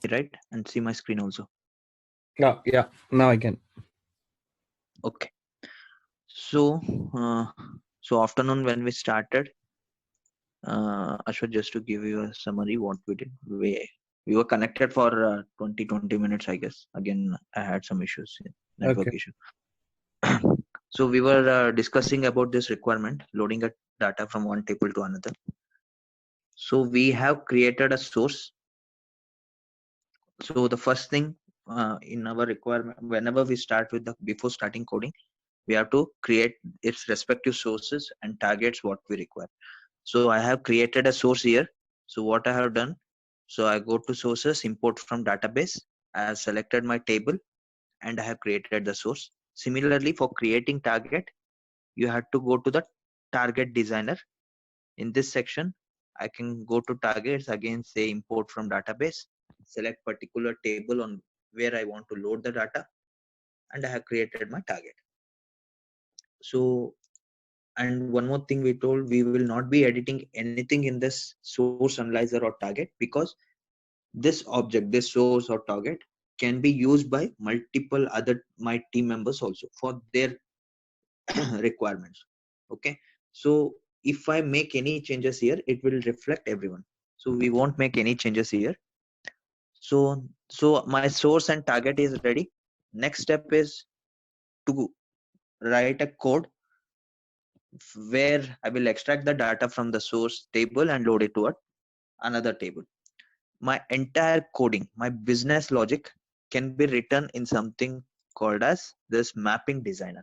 right? And see my screen also. Yeah, now I can. Okay. So, so afternoon when we started, Ashwat, just to give you a summary, what we did, we were connected for 20 minutes, I guess. Again, I had some issues, network Okay. issue. So we were discussing about this requirement, loading a data from one table to another. So we have created a source. So the first thing in our requirement, whenever we start with the before starting coding, we have to create its respective sources and targets what we require. So I have created a source here. So what I have done, so I go to sources, import from database. I have selected my table and I have created the source. Similarly, for creating target, you have to go to the target designer. In this section, I can go to targets, again say import from database, select particular table on where I want to load the data, and I have created my target. So, and one more thing we told, we will not be editing anything in this source analyzer or target, because this object, this source or target, can be used by multiple other my team members also for their requirements. Okay, so if I make any changes here, it will reflect everyone. So we won't make any changes here. So my source and target is ready. Next step is to write a code where I will extract the data from the source table and load it to another table. My entire coding, my business logic can be written in something called as this mapping designer.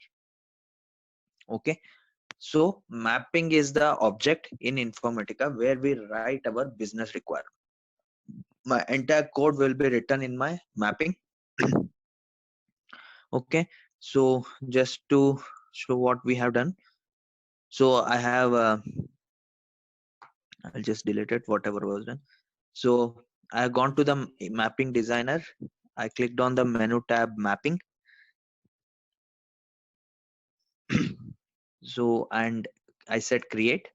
Okay, so mapping is the object in Informatica where we write our business requirement. My entire code will be written in my mapping. Okay, so just to show what we have done, so I have I'll just delete it whatever was done. So I have gone to the mapping designer. I clicked on the menu tab mapping. So, and I said create.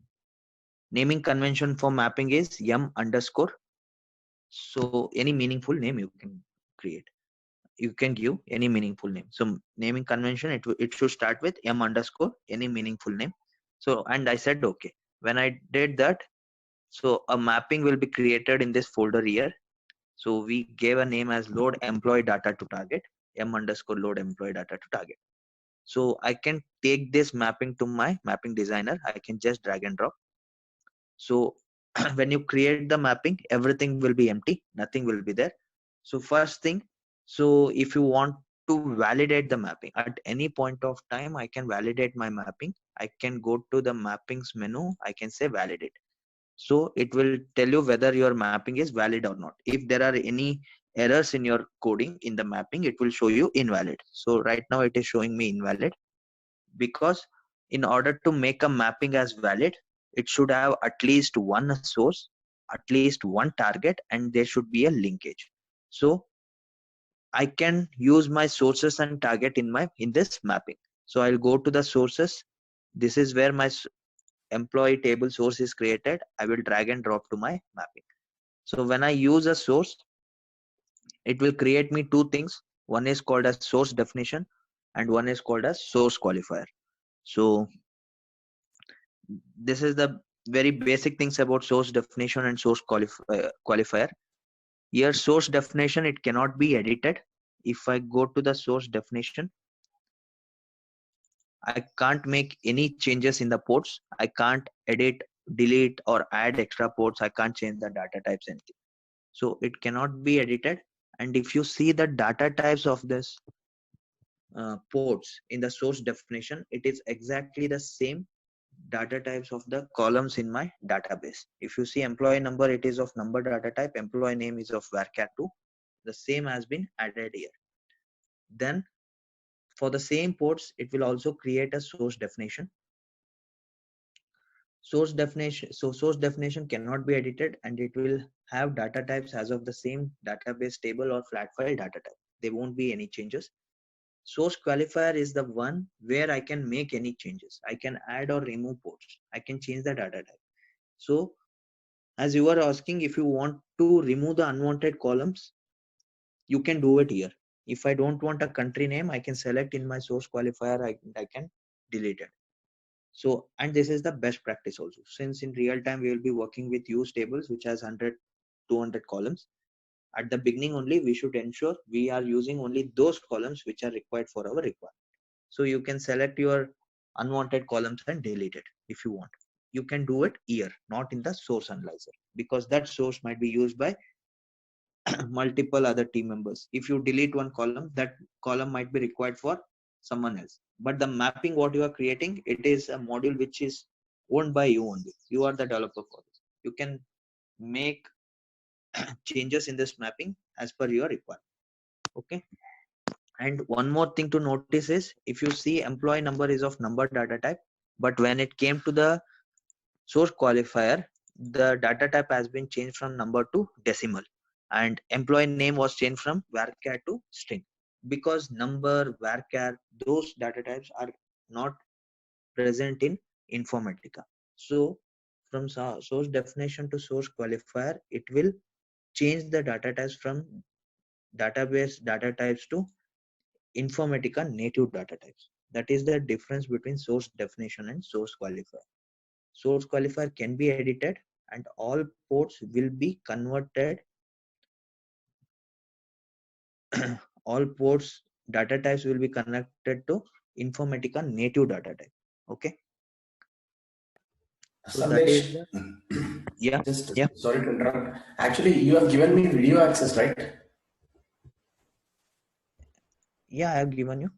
Naming convention for mapping is yum underscore. So any meaningful name you can create. You can give any meaningful name. So naming convention, it should start with m underscore any meaningful name. So, and I said okay. When I did that, so a mapping will be created in this folder here. So we gave a name as load employee data to target, m underscore load employee data to target. So I can take this mapping to my mapping designer. I can just drag and drop. So when you create the mapping, everything will be empty, nothing will be there. So first thing, so if you want to validate the mapping at any point of time, I can validate my mapping. I can go to the mappings menu, I can say validate. So it will tell you whether your mapping is valid or not. If there are any errors in your coding in the mapping, it will show you invalid. So right now it is showing me invalid, because in order to make a mapping as valid, it should have at least one source, at least one target, and there should be a linkage. So I can use my sources and target in this mapping. So I'll go to the sources. This is where my employee table source is created. I will drag and drop to my mapping. So when I use a source, it will create me two things. One is called as source definition and one is called as source qualifier. So this is the very basic things about source definition and source qualifier. Here source definition, it cannot be edited. If I go to the source definition, I can't make any changes in the ports. I can't edit, delete or add extra ports. I can't change the data types, anything. So it cannot be edited. And if you see the data types of this ports in the source definition, it is exactly the same data types of the columns in my database. If you see employee number, it is of number data type, employee name is of varchar2. The same has been added here. Then for the same ports, it will also create a source definition. Source definition cannot be edited, and it will have data types as of the same database table or flat file data type. There won't be any changes. Source qualifier is the one where I can make any changes. I can add or remove ports. I can change the data type. So as you were asking, if you want to remove the unwanted columns, You can do it here. If I don't want a country name, I can select in my source qualifier, I can delete it. So, and this is the best practice also, since in real time we will be working with use tables which has 100, 200 columns. At the beginning only, we should ensure we are using only those columns which are required for our requirement. So you can select your unwanted columns and delete it if you want. You can do it here, not in the source analyzer, because that source might be used by multiple other team members. If you delete one column, that column might be required for someone else. But the mapping what you are creating, it is a module which is owned by you only. You are the developer for this. You can make changes in this mapping as per your requirement. Okay. And one more thing to notice is, if you see employee number is of number data type, but when it came to the source qualifier, the data type has been changed from number to decimal, and employee name was changed from varchar to string, because number, varchar, those data types are not present in Informatica. So from source definition to source qualifier, it will change the data types from database data types to Informatica native data types. That is the difference between source definition and source qualifier. Source qualifier can be edited, and all ports will be converted. All ports data types will be connected to Informatica native data type. Okay. So that is Sandesh, yeah. just Yeah. sorry to interrupt. Actually, you have given me video access, right? Yeah, I have given you.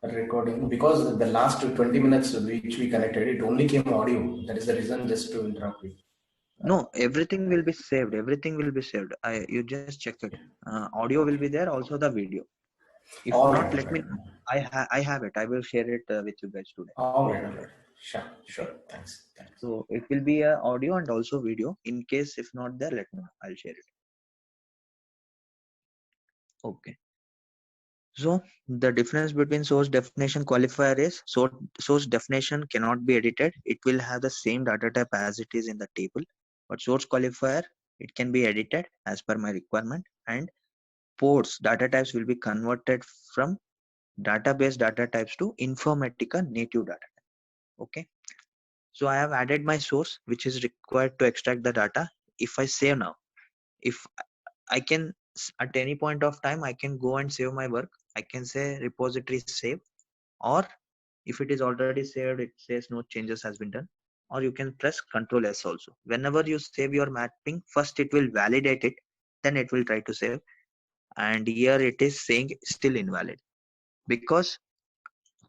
Recording, because the last 20 minutes which we connected, it only came audio. That is the reason, just to interrupt you. No, everything will be saved. Everything will be saved. You just check it. Audio will be there, also the video. If All not, right, let all me. right. I have it. I will share it with you guys today. All right, all right. Sure, Okay. sure. Thanks, thanks. So it will be a audio and also video. In case if not there, let me know. I'll share it. Okay. So the difference between source definition qualifier is, source definition cannot be edited. It will have the same data type as it is in the table. But source qualifier, it can be edited as per my requirement, and ports data types will be converted from database data types to Informatica native data type. Okay. So I have added my source which is required to extract the data. If I save now, if I can at any point of time, I can go and save my work. I can say repository save, or if it is already saved, it says no changes has been done, or you can press Ctrl S also. Whenever you save your mapping, first it will validate it, then it will try to save. And here it is saying still invalid, because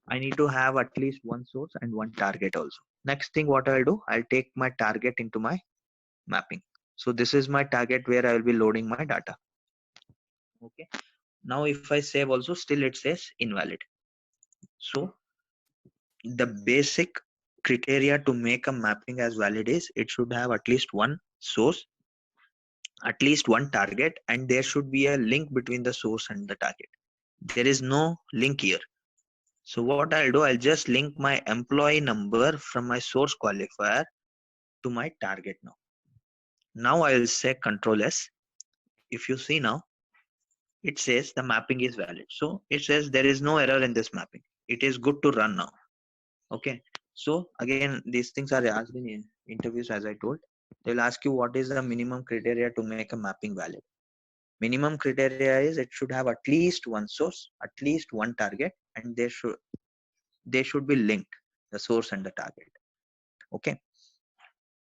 I need to have at least one source and one target also. Next thing what I'll do, I'll take my target into my mapping. So this is my target where I will be loading my data. Okay. Now if I save also, still it says invalid. So the basic criteria to make a mapping as valid is, it should have at least one source, at least one target, and there should be a link between the source and the target. There is no link here. So what I'll do, I'll just link my employee number from my source qualifier to my target now. Now I'll say Control S. If you see now, it says the mapping is valid. So it says there is no error in this mapping. It is good to run now. Okay. So again, these things are asked in interviews, as I told. They'll ask you what is the minimum criteria to make a mapping valid. Minimum criteria is, it should have at least one source, at least one target, and they should be linked, the source and the target. Okay.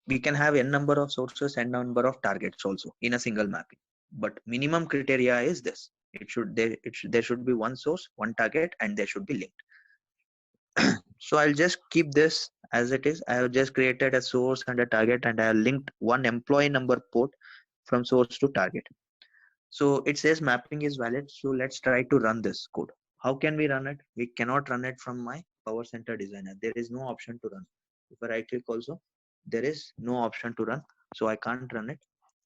We can have n number of sources and number of targets also in a single mapping, but minimum criteria is this. There should be one source, one target, and they should be linked. So I'll just keep this as it is. I have just created a source and a target, and I have linked one employee number port from source to target. So it says mapping is valid. So let's try to run this code. How can we run it? We cannot run it from my Power Center Designer. There is no option to run. If I right click also, there is no option to run. So I can't run it.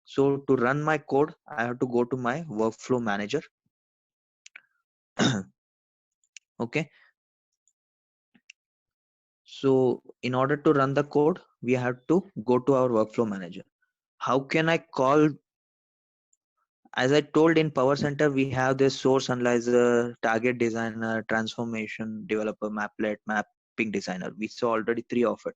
So to run my code, I have to go to my workflow manager. Okay. So in order to run the code, we have to go to our workflow manager. How can I call as I told, in Power Center, we have this source analyzer, target designer, transformation developer, maplet, mapping designer. We saw already three of it.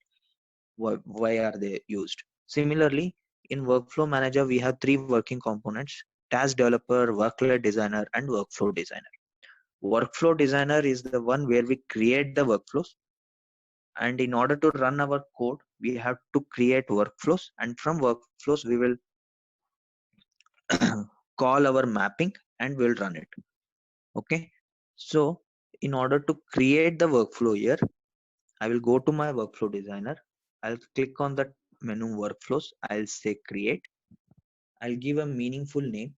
Why are they used? Similarly, in Workflow Manager, we have three working components: task developer, workload designer, and workflow designer. Workflow designer is the one where we create the workflows. And in order to run our code, we have to create workflows. And from workflows, we will call our mapping and we'll run it. Okay. So in order to create the workflow here, I will go to my workflow designer. I'll click on the menu workflows. I'll say create. I'll give a meaningful name.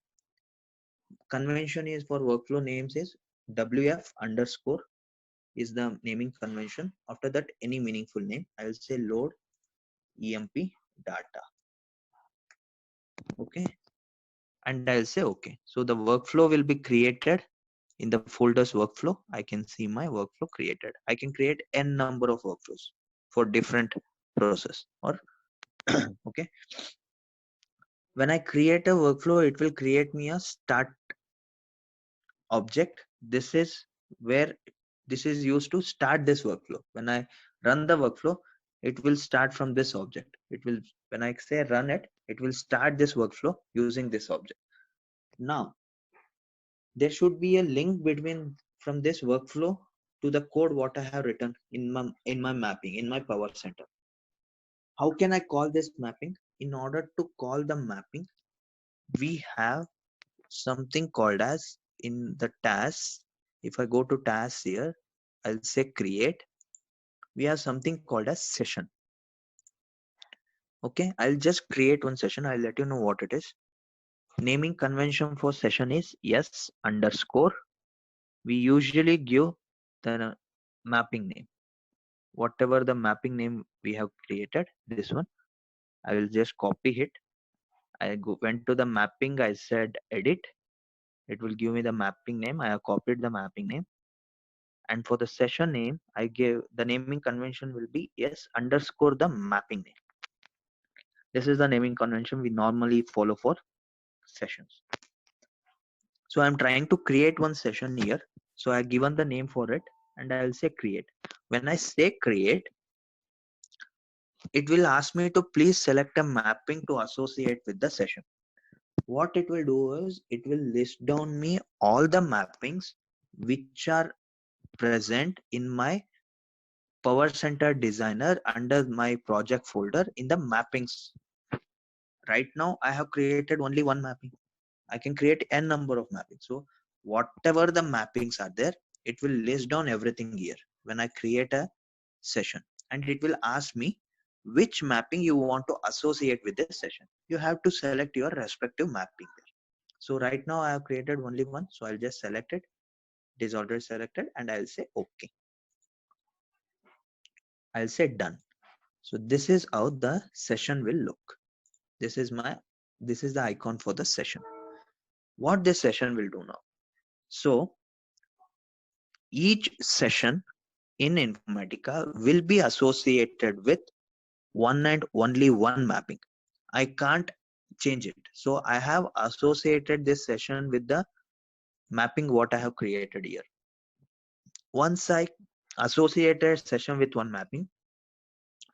Convention is for workflow names is WF underscore is the naming convention. After that, any meaningful name. I'll say load EMP data. Okay. And I'll say okay. So the workflow will be created in the folders workflow. I can see my workflow created. I can create n number of workflows for different process or okay. When I create a workflow, it will create me a start object. This is where this is used to start this workflow. When I run the workflow, it will start from this object. It will, when I say run it, it will start this workflow using this object. Now there should be a link between from this workflow to the code what I have written in my mapping in my Power Center. How can I call this mapping? In order to call the mapping, we have something called as in the tasks. If I go to tasks here, I'll say create. We have something called as session. Okay, I'll just create one session. I'll let you know what it is. Naming convention for session is yes underscore. We usually give the mapping name. Whatever the mapping name we have created, this one, I will just copy it. Went to the mapping, I said edit. It will give me the mapping name. I have copied the mapping name. And for the session name, I gave the naming convention will be yes underscore the mapping name. This is the naming convention we normally follow for sessions. So I'm trying to create one session here. So I've given the name for it and I'll say create. When I say create, it will ask me to please select a mapping to associate with the session. What it will do is it will list down me all the mappings which are present in my Power Center Designer under my project folder in the mappings. Right now I have created only one mapping. I can create n number of mappings. So whatever the mappings are there, it will list down everything here when I create a session, and it will ask me which mapping you want to associate with this session. You have to select your respective mapping there. So right now I have created only one, so I'll just select it. It is already selected and I'll say okay. I'll say done. So this is how the session will look. This is the icon for the session. What this session will do now. So each session in Informatica will be associated with one and only one mapping. I can't change it. So I have associated this session with the mapping what I have created here. Once I associated session with one mapping,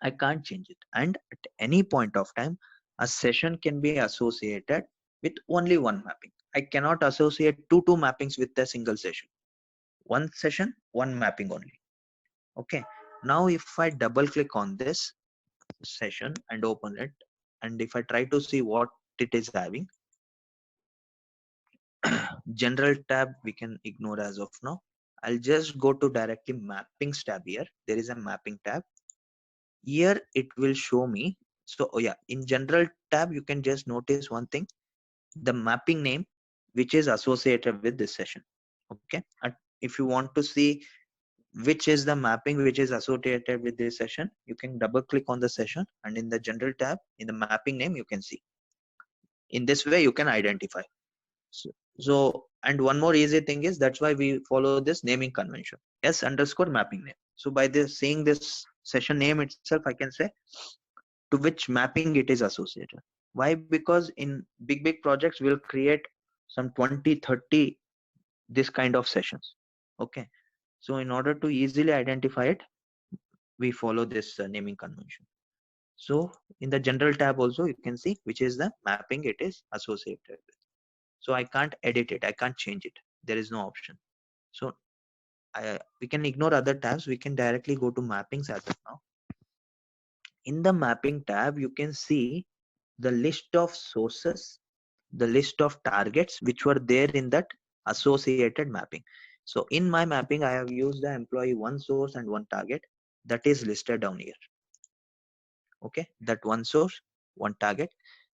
I can't change it. And at any point of time, a session can be associated with only one mapping. I cannot associate two mappings with a single session. One session, one mapping only. Okay. Now if I double click on this session and open it, and if I try to see what it is having, general tab we can ignore as of now. I'll just go to directly mappings tab here. There is a mapping tab. Here it will show me. So oh yeah, in general tab you can just notice one thing, the mapping name which is associated with this session. Okay, and if you want to see which is the mapping which is associated with this session, you can double click on the session, and in the general tab in the mapping name you can see. In this way you can identify. So and one more easy thing is, that's why we follow this naming convention, s underscore mapping name. So by this seeing this session name itself, I can say to which mapping it is associated. Why? Because in big projects we'll create some 20-30 this kind of sessions. Okay, so in order to easily identify it, we follow this naming convention. So in the general tab also you can see which is the mapping it is associated with. So I can't edit it, I can't change it, there is no option. So we can ignore other tabs, we can directly go to mappings as of now. In the mapping tab you can see the list of sources, the list of targets which were there in that associated mapping. So in my mapping I have used the employee one source and one target that is listed down here. Okay, that one source, one target.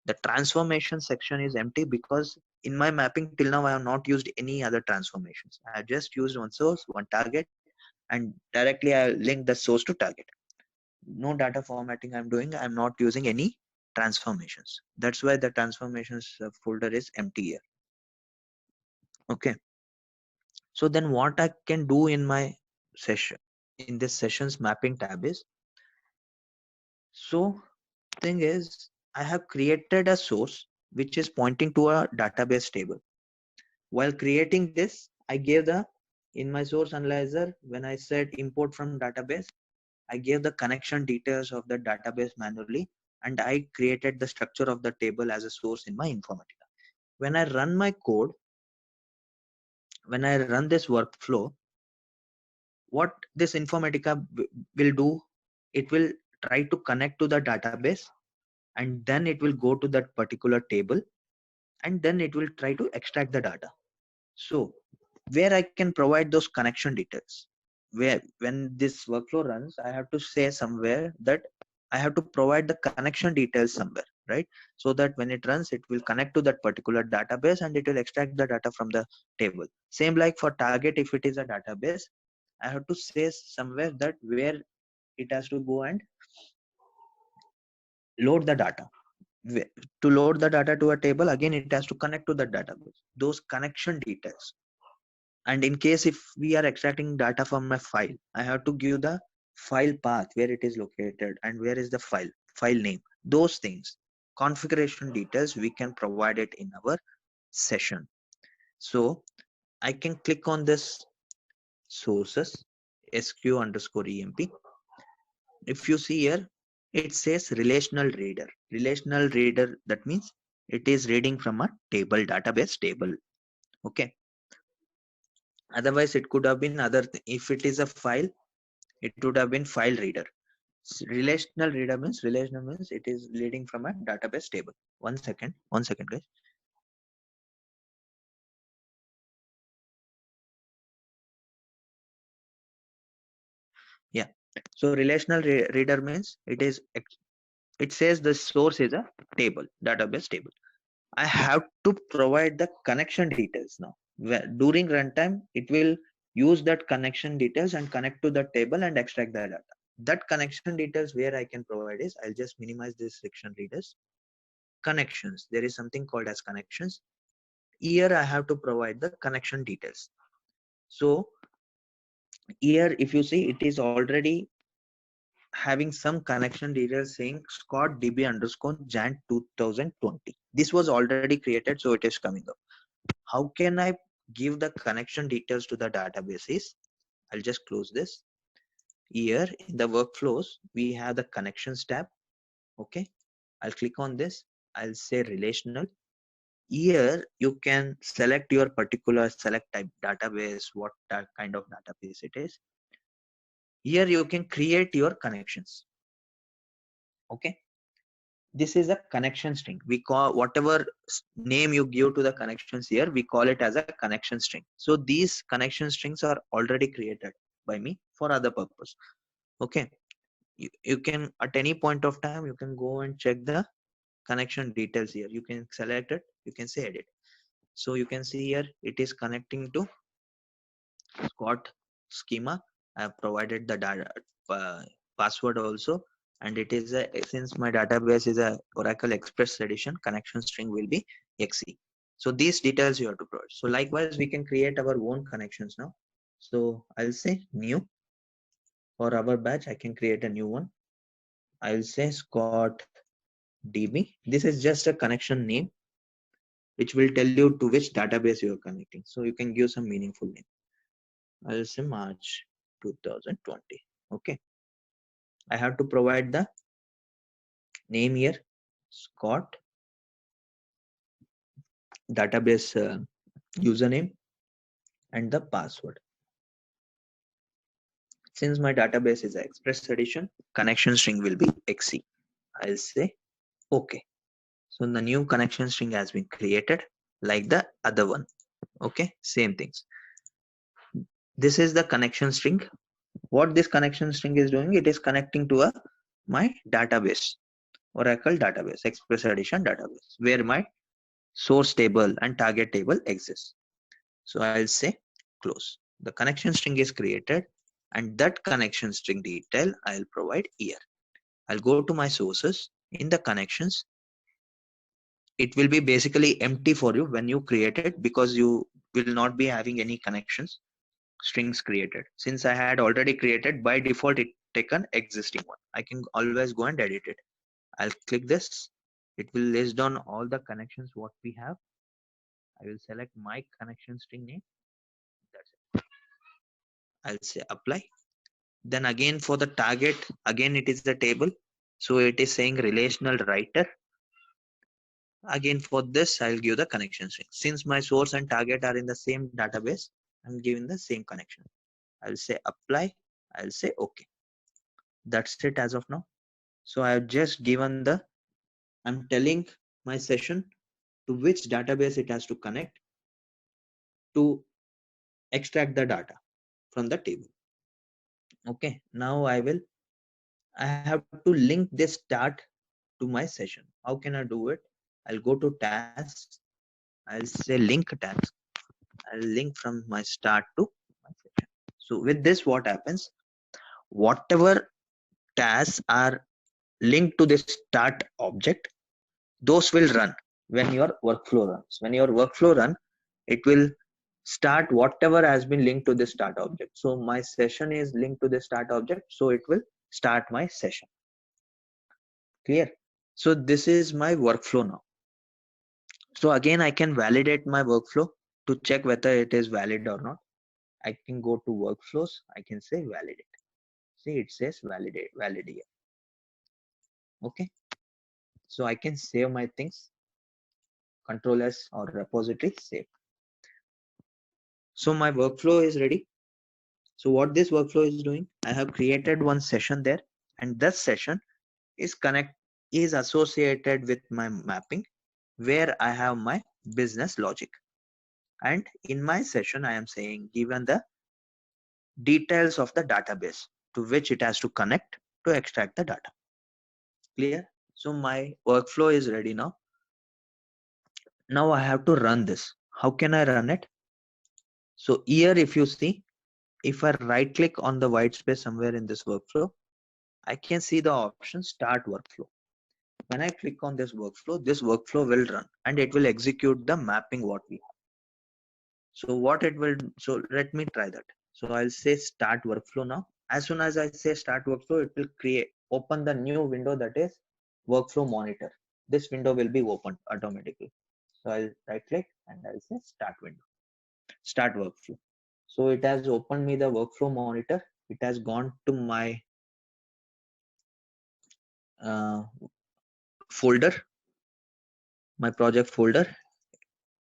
The transformation section is empty because in my mapping till now I have not used any other transformations. I have just used one source, one target, and directly I link the source to target. No data formatting I'm doing, I'm not using any transformations. That's why the transformations folder is empty here. Okay, so then what I can do in my session, in this sessions mapping tab is, so thing is I have created a source which is pointing to a database table. While creating this, I gave the, in my source analyzer, when I said import from database, I gave the connection details of the database manually, and I created the structure of the table as a source in my Informatica. When I run my code, when I run this workflow, what this Informatica will do, it will try to connect to the database, and then it will go to that particular table, and then it will try to extract the data. So where I can provide those connection details, where when this workflow runs, I have to say somewhere that I have to provide the connection details somewhere, right? So that when it runs, it will connect to that particular database and it will extract the data from the table. Same like for target, if it is a database, I have to say somewhere that where it has to go and load the data. To load the data to a table, again it has to connect to the database, those connection details. And in case if we are extracting data from a file, I have to give the file path, where it is located and where is the file name, those things, configuration details, we can provide it in our session. So I can click on this sources sq_emp. If you see here, it says relational reader. Relational reader, that means it is reading from a table, database table. Okay, otherwise it could have been other if it is a file, it would have been file reader. Relational reader means, relational means it is reading from a database table. One second guys. Yeah, so relational reader means it is, it says the source is a table, database table. I have to provide the connection details now. During runtime, it will use that connection details and connect to the table and extract the data. That connection details where I can provide is, I'll just minimize this section readers. Connections, there is something called as connections. Here I have to provide the connection details. So here if you see, it is already having some connection details saying Scott DB underscore Jan 2020. This was already created, so it is coming up. How can I give the connection details to the databases? I'll just close this. Here in the workflows, we have the connections tab. Okay, I'll click on this. I'll say relational. Here you can select your particular select type database, what kind of database it is. Here you can create your connections. Okay, this is a connection string. We call whatever name you give to the connections here, we call it as a connection string. So these connection strings are already created by me for other purpose. Okay, you can at any point of time you can go and check the connection details here. You can select it, you can say edit. So you can see here it is connecting to Scott schema. I have provided the data password also, and it is a, since my database is a Oracle Express edition, connection string will be exe. So these details you have to provide. So likewise we can create our own connections now. So I'll say new. For our batch I can create a new one. I'll say Scott DB. This is just a connection name. which will tell you to which database you are connecting. So you can give some meaningful name. I'll say March 2020. Okay. I have to provide the name here, Scott, database username, and the password. Since my database is Express Edition, connection string will be XC. I'll say OK. So the new connection string has been created like the other one. Okay, same things. This is the connection string. What this connection string is doing, it is connecting to my database, Oracle database, Express Edition database, where my source table and target table exists. So I'll say close. The connection string is created, and that connection string detail I'll provide here. I'll go to my sources. In the connections, it will be basically empty for you when you create it, because you will not be having any connections strings created. Since I had already created, by default it taken existing one. I can always go and edit it. I'll click this. It will list down all the connections what we have. I will select my connection string name. That's it. I'll say apply. Then again for the target, again it is the table. So it is saying relational writer. Again for this, I'll give the connection string. Since my source and target are in the same database, I'm giving the same connection. I'll say apply. I'll say OK. That's it as of now. So I've just given I'm telling my session to which database it has to connect to extract the data from the table. Okay, now I have to link this start to my session. How can I do it? I'll go to tasks. I'll say link task. I'll link from my start to my session. So with this, what happens? Whatever tasks are linked to this start object, those will run when your workflow runs. When your workflow run, it will start whatever has been linked to the start object. So my session is linked to the start object, so it will start my session. Clear? So this is my workflow now. So again, I can validate my workflow to check whether it is valid or not. I can go to workflows. I can say validate. See, it says validate here. Okay. So I can save my things. Control S or repository save. So my workflow is ready. So what this workflow is doing, I have created one session there, and this session is associated with my mapping, where I have my business logic. And in my session, I am saying given the details of the database to which it has to connect to extract the data. Clear? So my workflow is ready now. Now I have to run this. How can I run it? So here, if you see, if I right click on the white space somewhere in this workflow, I can see the option start workflow. When I click on this workflow will run and it will execute the mapping what we have. So what it will, so let me try that. So I'll say start workflow now. As soon as I say start workflow, it will open the new window, that is workflow monitor. This window will be opened automatically. So I'll right click and I'll say start window, start workflow. So it has opened me the workflow monitor. It has gone to my folder, my project folder.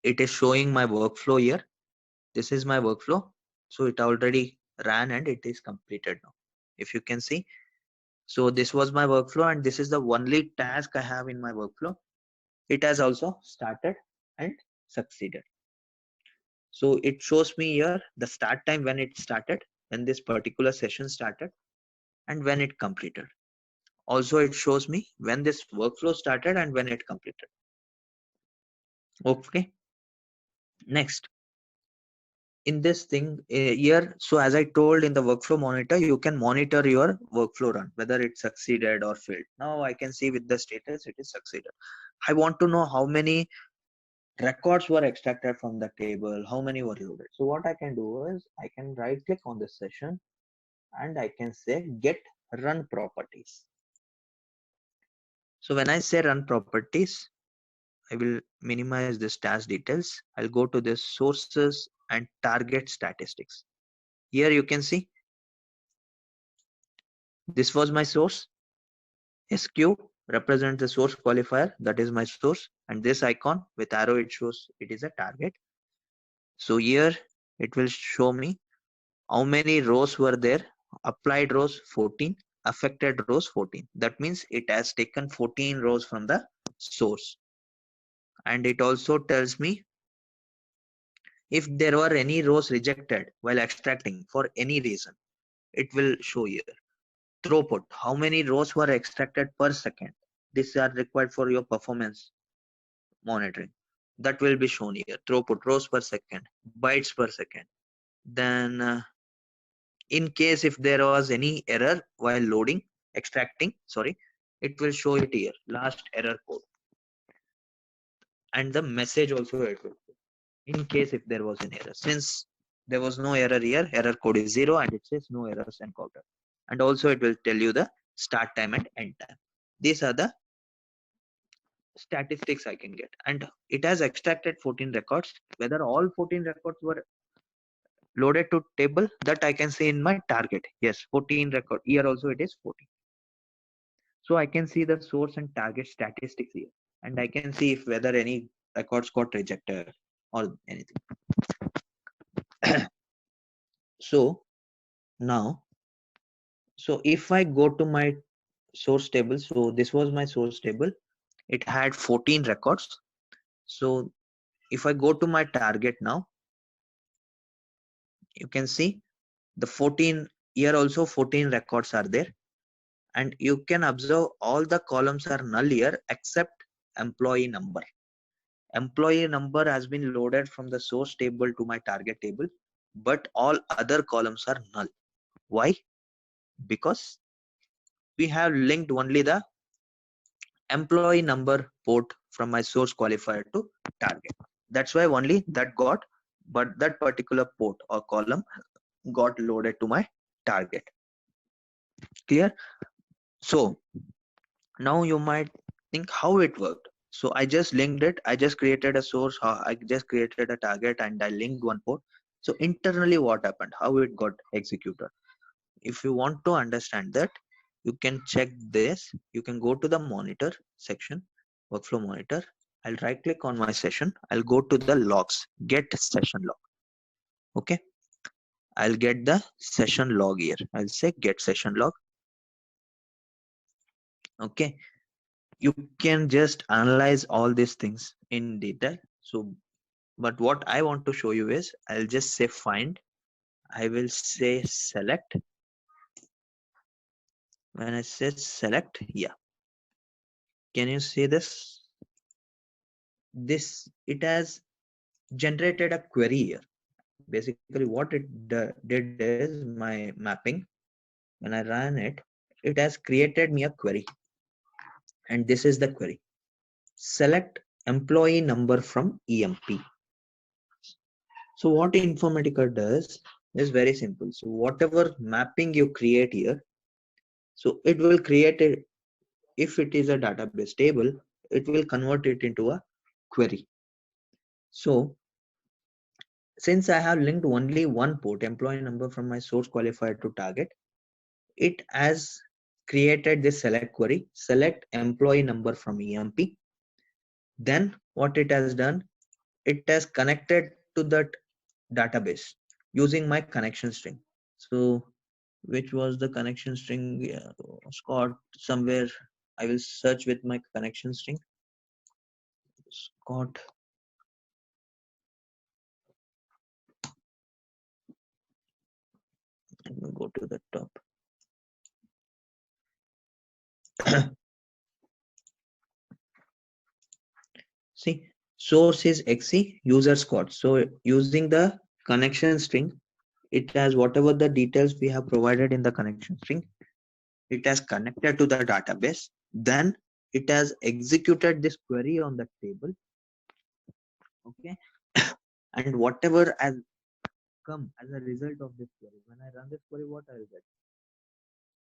It is showing my workflow here. This is my workflow. So it already ran and it is completed now. If you can see, so this was my workflow and this is the only task I have in my workflow. It has also started and succeeded. So it shows me here the start time when it started, when this particular session started, and when it completed. Also, it shows me when this workflow started and when it completed. Okay. Next, in this thing here, so as I told, in the workflow monitor, you can monitor your workflow run, whether it succeeded or failed. Now I can see with the status it is succeeded. I want to know how many records were extracted from the table, how many were loaded. So what I can do is I can right click on this session and I can say get run properties. So when I say run properties, I will minimize this task details. I'll go to this sources and target statistics. Here you can see this was my source. SQ represents the source qualifier, that is my source, and this icon with arrow, it shows it is a target. So here it will show me how many rows were there. Applied rows 14, affected rows 14. That means it has taken 14 rows from the source. And it also tells me if there were any rows rejected while extracting for any reason. It will show here. Throughput, how many rows were extracted per second. These are required for your performance monitoring. That will be shown here. Throughput, rows per second, bytes per second. Then in case if there was any error while loading, extracting, sorry, it will show it here, last error code. And the message also it will show, in case if there was an error. Since there was no error here, error code is 0 and it says no errors encountered. And also it will tell you the start time and end time. These are the statistics I can get. And it has extracted 14 records. Whether all 14 records were loaded to table, that I can see in my target. Yes, 14 record. Here also it is 14. So I can see the source and target statistics here. And I can see if whether any records got rejected or anything. So now, so if I go to my source table, so this was my source table. It had 14 records. So if I go to my target now, you can see the 14 here also 14 records are there. And you can observe all the columns are null here except employee number. Employee number has been loaded from the source table to my target table, but all other columns are null. Why? Because we have linked only the employee number port from my source qualifier to target. That's why only that got, but that particular port or column got loaded to my target. Clear? So now you might think how it worked. So I just linked it. I just created a source. I just created a target and I linked one port. So internally what happened? How it got executed? If you want to understand that, you can check this. You can go to the monitor section, workflow monitor. I'll right click on my session. I'll go to the logs, get session log. Okay. I'll get the session log here. I'll say get session log. Okay. You can just analyze all these things in detail. So, but what I want to show you is I'll just say find. I will say select. When I say select, yeah. Can you see this? This, it has generated a query here. Basically what it did is my mapping, when I ran it, it has created me a query. And this is the query. Select employee number from EMP. So what Informatica does is very simple. So whatever mapping you create here, so it will create it. If it is a database table, it will convert it into a query. So since I have linked only one port, employee number from my source qualifier to target, it has created this select query, select employee number from EMP. Then what it has done, it has connected to that database using my connection string. So which was the connection string? Yeah, Scott, somewhere I will search with my connection string. Scott. Let me go to the top. See, source is XC, user Scott. So using the connection string, it has whatever the details we have provided in the connection string. It has connected to the database. Then it has executed this query on the table. Okay. And whatever has come as a result of this query, when I run this query, what I'll get?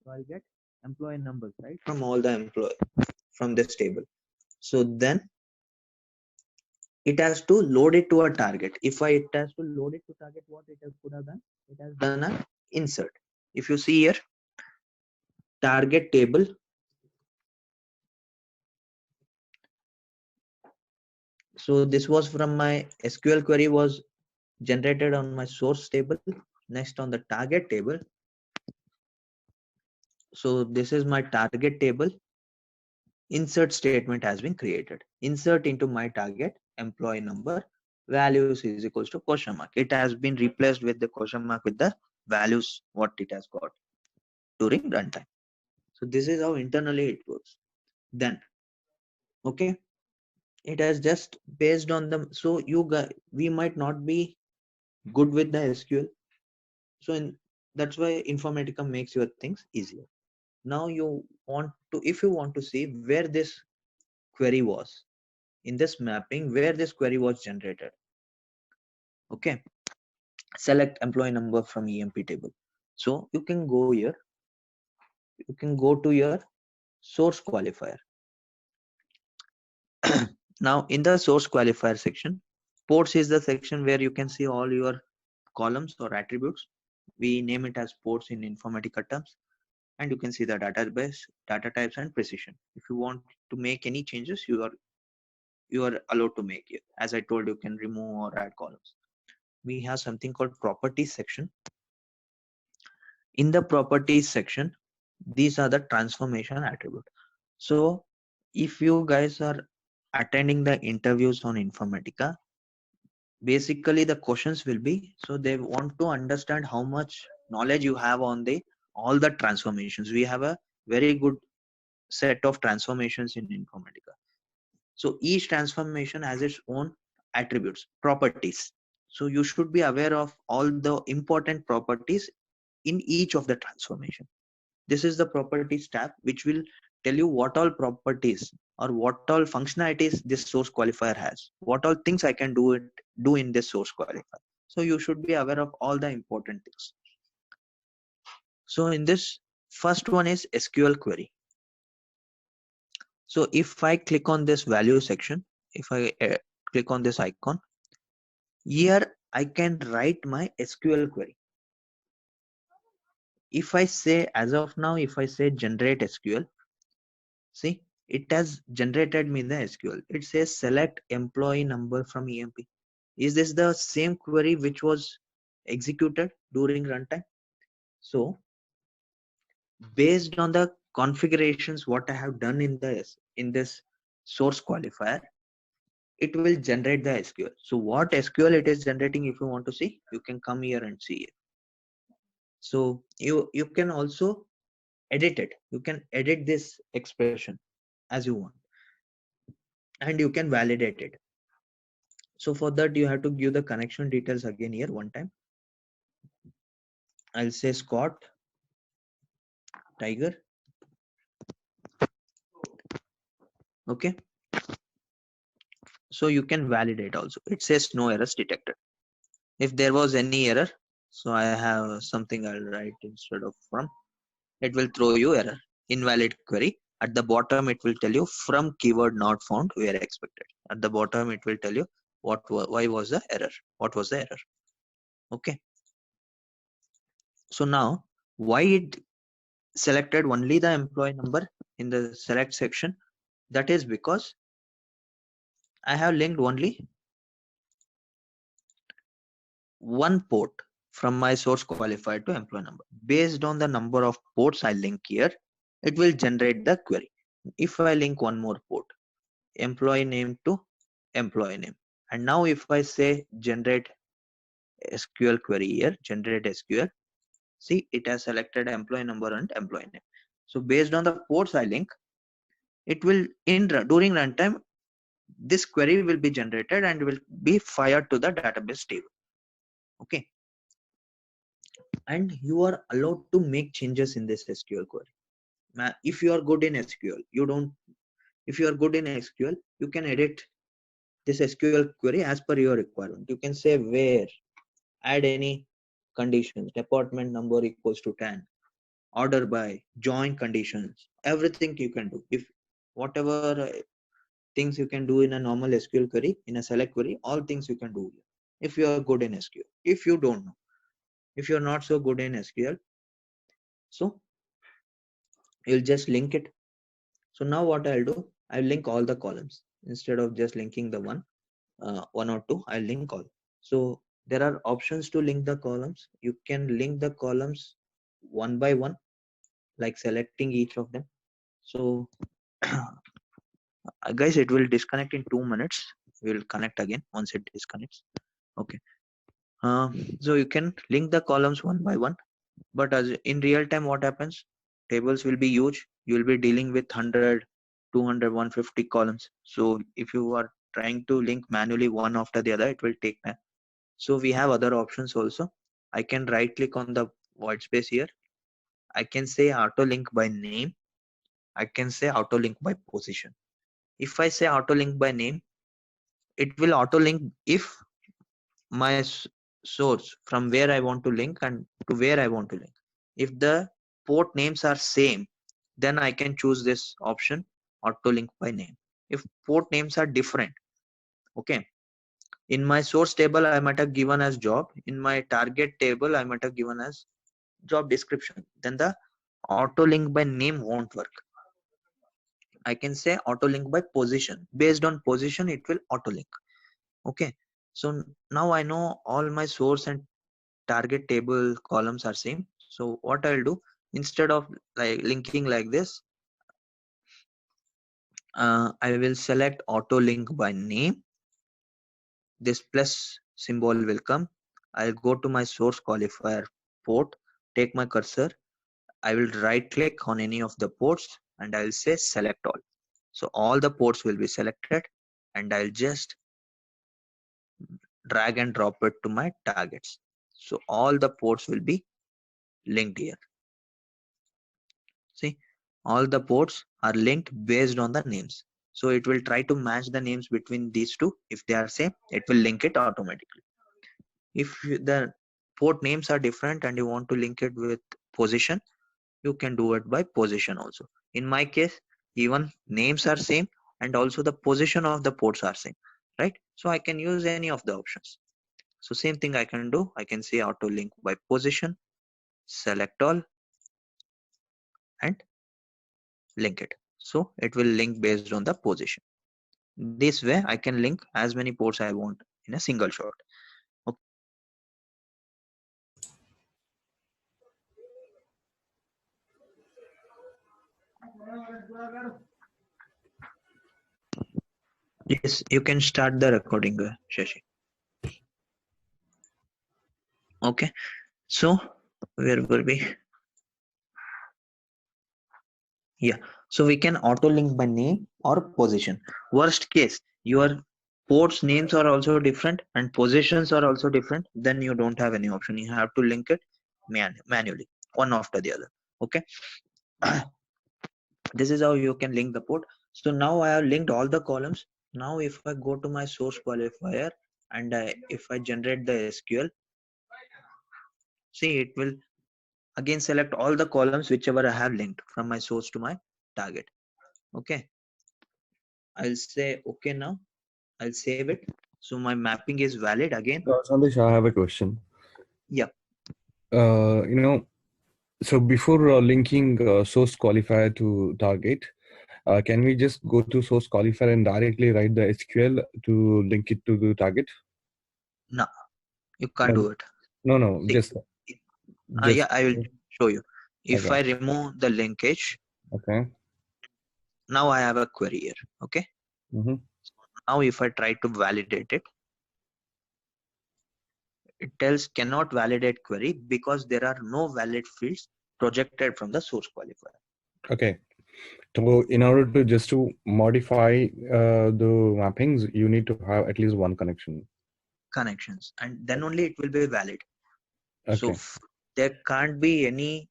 So I'll get employee numbers, right? From all the employee from this table. So then it has to load it to a target. If it has to load it to target, what it could have done? It has done an insert. If you see here, target table. So this was from my SQL query was generated on my source table. Next on the target table. So this is my target table. Insert statement has been created. Insert into my target employee number values is equals to question mark. It has been replaced with the question mark with the values what it has got during runtime. So this is how internally it works. Then, okay, it has just based on the, so you guys, we might not be good with the SQL. So that's why Informatica makes your things easier. Now you want to, if you want to see where this query was, in this mapping, where this query was generated. Okay, select employee number from EMP table. So you can go here, you can go to your source qualifier. Now in the source qualifier section, ports is the section where you can see all your columns or attributes. We name it as ports in Informatica terms, and you can see the database, data types, and precision. If you want to make any changes, you are allowed to make it. As I told you, can remove or add columns. We have something called properties section. In the properties section, these are the transformation attribute. So if you guys are attending the interviews on Informatica, basically the questions will be, so they want to understand how much knowledge you have on the all the transformations. We have a very good set of transformations in Informatica. So each transformation has its own attributes, properties. So you should be aware of all the important properties in each of the transformation. This is the properties tab, which will tell you what all properties or what all functionalities this source qualifier has, what all things I can do in this source qualifier. So you should be aware of all the important things. So in this, first one is SQL query. So if I click on this value section, if I click on this icon, here I can write my SQL query. If I say, as of now, if I say generate SQL, see, it has generated me the SQL. It says select employee number from EMP. Is this the same query which was executed during runtime? So based on the configurations what I have done in this source qualifier, it will generate the SQL. So what SQL it is generating, if you want to see, you can come here and see it. So you can also edit it. You can edit this expression as you want, and you can validate it. So for that, you have to give the connection details again here one time. I'll say Scott Tiger. Okay. So you can validate also. It says no errors detected. If there was any error, so I have something I'll write instead of from. It will throw you error, invalid query. At the bottom, it will tell you from keyword not found where expected. At the bottom, it will tell you why was the error, what was the error. Okay. So now, why it selected only the employee number in the select section? That is because I have linked only one port from my source qualifier to employee number. Based on the number of ports I link here, it will generate the query. If I link one more port, employee name to employee name, and now if I say generate SQL query here, generate SQL, see, it has selected employee number and employee name. So based on the ports I link, it will during runtime, this query will be generated and will be fired to the database table. Okay. And you are allowed to make changes in this SQL query. If you are good in SQL, if you are good in SQL, you can edit this SQL query as per your requirement. You can say where, add any conditions, department number equals to 10, order by, join conditions, everything you can do. If whatever things you can do in a normal SQL query, in a select query, all things you can do here. If you are good in SQL, if you don't know, if you're not so good in SQL, so you'll just link it. So now what I'll do, I'll link all the columns instead of just linking the one or two. I'll link all. So there are options to link the columns. You can link the columns one by one, like selecting each of them. So guys, it will disconnect in 2 minutes. We'll connect again once it disconnects. Okay. So you can link the columns one by one, but as in real time, what happens? Tables will be huge. You will be dealing with 100, 200, 150 columns. So if you are trying to link manually one after the other, it will take time. So we have other options also. I can right click on the white space here. I can say auto link by name. I can say auto link by position. If I say auto link by name, it will auto link if my source from where I want to link and to where I want to link. If the port names are same, then I can choose this option, auto link by name. If port names are different, okay, in my source table I might have given as job, in my target table I might have given as job description, then the auto link by name won't work. I can say auto link by position. Based on position, it will auto link. Okay, so now I know all my source and target table columns are same. So what I'll do, instead of like linking like this, I will select auto link by name. This plus symbol will come. I'll go to my source qualifier port, take my cursor. I will right click on any of the ports and I'll say select all. So all the ports will be selected and I'll just drag and drop it to my targets. So all the ports will be linked here. See, all the ports are linked based on the names. So it will try to match the names between these two. If they are same, it will link it automatically. If the port names are different and you want to link it with position, you can do it by position also. In my case, even names are same and also the position of the ports are same, right? So I can use any of the options. So same thing I can do. I can say auto link by position, select all and link it. So it will link based on the position. This way I can link as many ports I want in a single shot. Okay. Yes, you can start the recording, Shashi. Okay, so where were we? Yeah, so we can auto link by name or position. Worst case, your ports names are also different and positions are also different, then you don't have any option. You have to link it manually, one after the other. Okay. This is how you can link the port. So now I have linked all the columns. Now if I go to my source qualifier and if I generate the SQL, see, it will again select all the columns whichever I have linked from my source to my target. Okay, I'll say okay. Now I'll save it. So my mapping is valid again. Sandesh, I have a question. Yeah. So before linking source qualifier to target, can we just go to source qualifier and directly write the SQL to link it to the target? No, you can't do it. No, See, just yeah, I will show you. If okay. I remove the linkage, Okay. now I have a query here. Okay. Mm-hmm. Now if I try to validate it, it tells cannot validate query because there are no valid fields projected from the source qualifier. Okay. So in order to just to modify the mappings, you need to have at least one connection. Connections, and then only it will be valid. Okay. So there can't be any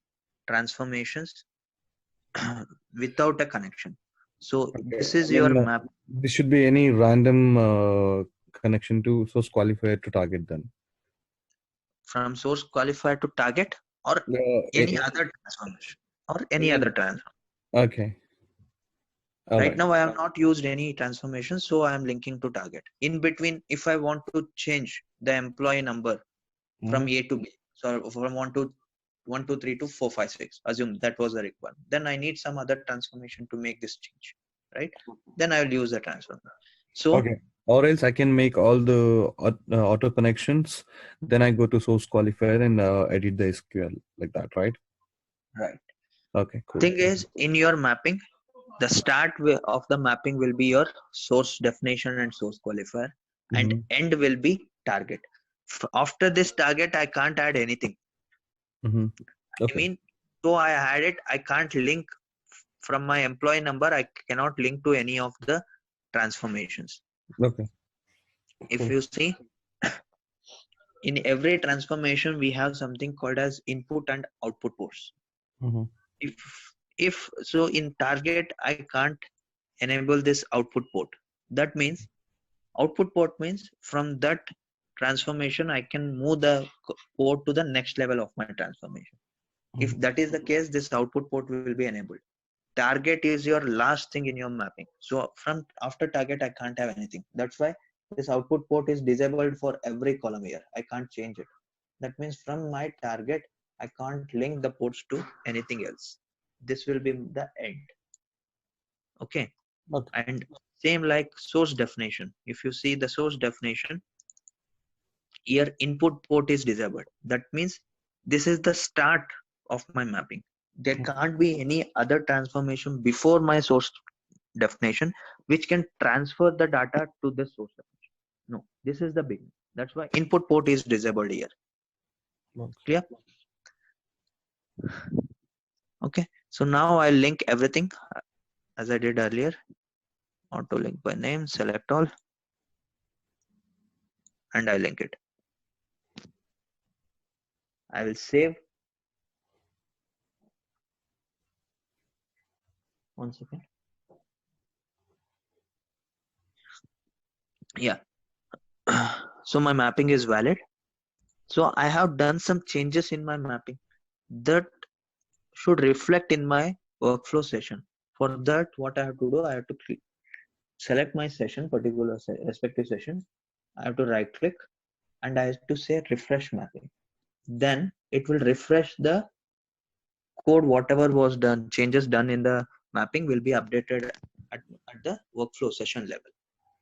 transformations without a connection. So Okay. this is your map. This should be any random connection to source qualifier to target then. From source qualifier to target or any other transformation or any other transformation. Okay. Right now I have not used any transformation, so I am linking to target. In between, if I want to change the employee number from A to B, so from 1 to 3 to 4 5 6, assume that was the requirement, then I need some other transformation to make this change, right? Then I will use the transformation. So okay, or else I can make all the auto connections, then I go to source qualifier and edit the SQL like that, right? right, Okay, cool. thing is, in your mapping, the start of the mapping will be your source definition and source qualifier, and end will be target. After this target, I can't add anything. Okay. I mean, so I had it, I can't link from my employee number, I cannot link to any of the transformations. Okay. If you see, in every transformation, we have something called as input and output ports. If so, in target, I can't enable this output port. That means output port means from that transformation, I can move the port to the next level of my transformation. If that is the case, this output port will be enabled. Target is your last thing in your mapping. So from after target, I can't have anything. That's why this output port is disabled for every column here. I can't change it. That means from my target, I can't link the ports to anything else. This will be the end. Okay. And same like source definition. If you see the source definition, here input port is disabled. That means this is the start of my mapping. There can't be any other transformation before my source definition which can transfer the data to the source definition. No, this is the beginning. That's why input port is disabled here. Clear? Okay. So now I'll link everything as I did earlier. Auto link by name, select all, and I link it. I will save. One second. Yeah. So my mapping is valid. So I have done some changes in my mapping that should reflect in my workflow session. For that, what I have to do, I have to select my session, particular respective session. I have to right click and I have to say refresh mapping. Then it will refresh the code, whatever was done, changes done in the mapping will be updated at the workflow session level.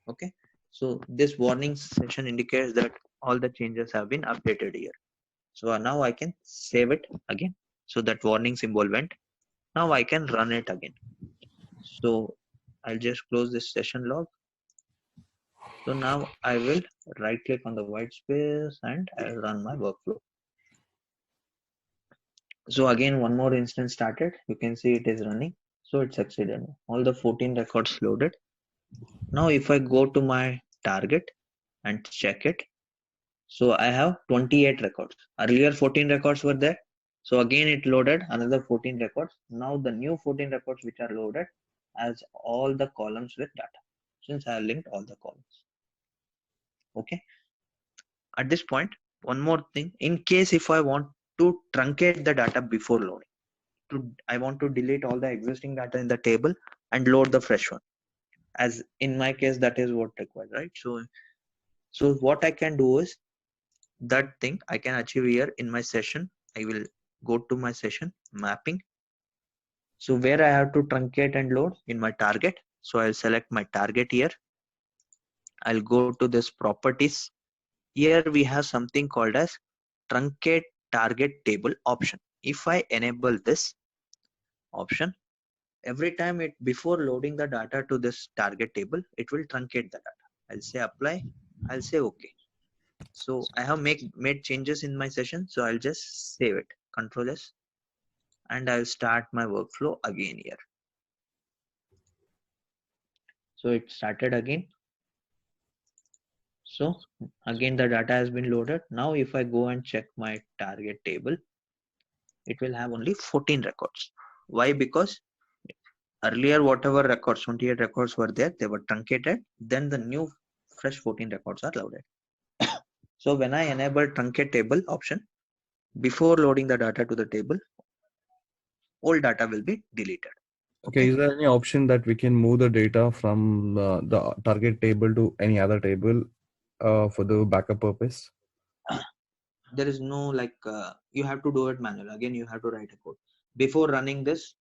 Okay. So this warning session indicates that all the changes have been updated here. So now I can save it again. So that warning symbol went. Now I can run it again. So I'll just close this session log. So now I will right click on the white space and I'll run my workflow. So again, one more instance started. You can see it is running. So it succeeded. All the 14 records loaded. Now if I go to my target and check it, so I have 28 records. Earlier 14 records were there. So again it loaded another 14 records. Now the new 14 records which are loaded has all the columns with data, since I have linked all the columns. Okay. At this point, one more thing, in case if I want to truncate the data before loading, I want to delete all the existing data in the table and load the fresh one. As in my case, that is what required, right? So what I can do is that thing I can achieve here in my session. I will go to my session mapping. So where I have to truncate and load in my target. So I'll select my target here. I'll go to this properties. Here we have something called as truncate target table option. If I enable this option, every time before loading the data to this target table, it will truncate the data. I'll say apply. I'll say okay. So I have made changes in my session. So I'll just save it. Control S, and I'll start my workflow again here. So it started again. So again, the data has been loaded. Now if I go and check my target table, it will have only 14 records. Why? Because earlier whatever records, 28 records were there, they were truncated. Then the new fresh 14 records are loaded. So when I enable truncate table option, before loading the data to the table, old data will be deleted. Okay, is there any option that we can move the data from the target table to any other table for the backup purpose? There is no you have to do it manually. Again, you have to write a code. Before running this,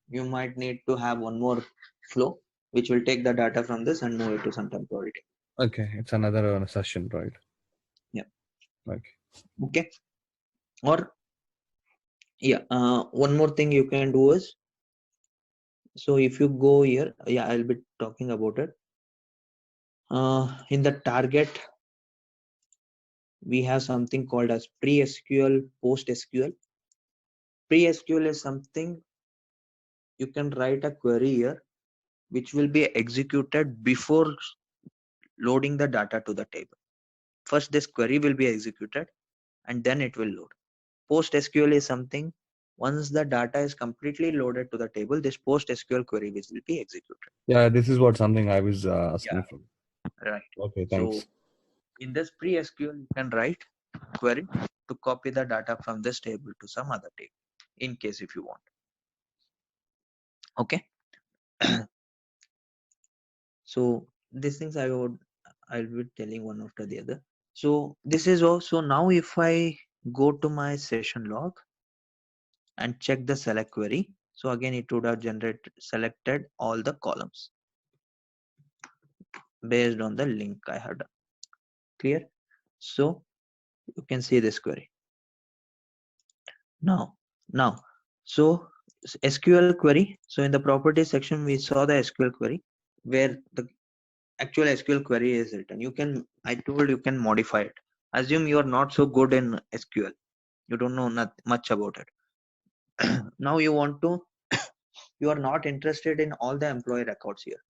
you might need to have one more flow, which will take the data from this and move it to some temporary table. Okay, it's another session, right? Yeah. Okay. Or one more thing you can do is, so if you go here, I'll be talking about it. In the target, we have something called as pre-SQL, post-SQL. Pre-SQL is something you can write a query here, which will be executed before loading the data to the table. First, this query will be executed and then it will load. Post-SQL is something, once the data is completely loaded to the table, this post-SQL query will be executed. Yeah, this is something I was asking from. Right. Okay, thanks. So in this pre-SQL, you can write query to copy the data from this table to some other table, in case if you want. Okay. So these things I'll be telling one after the other. So this is also, now if I go to my session log and check the select query, so again it would have selected all the columns based on the link I had done. Clear? So you can see this query now. So SQL query. So in the properties section, we saw the SQL query where the actual SQL query is written. I told you can modify it. Assume you are not so good in SQL. You don't know much about it. Now you are not interested in all the employee records here.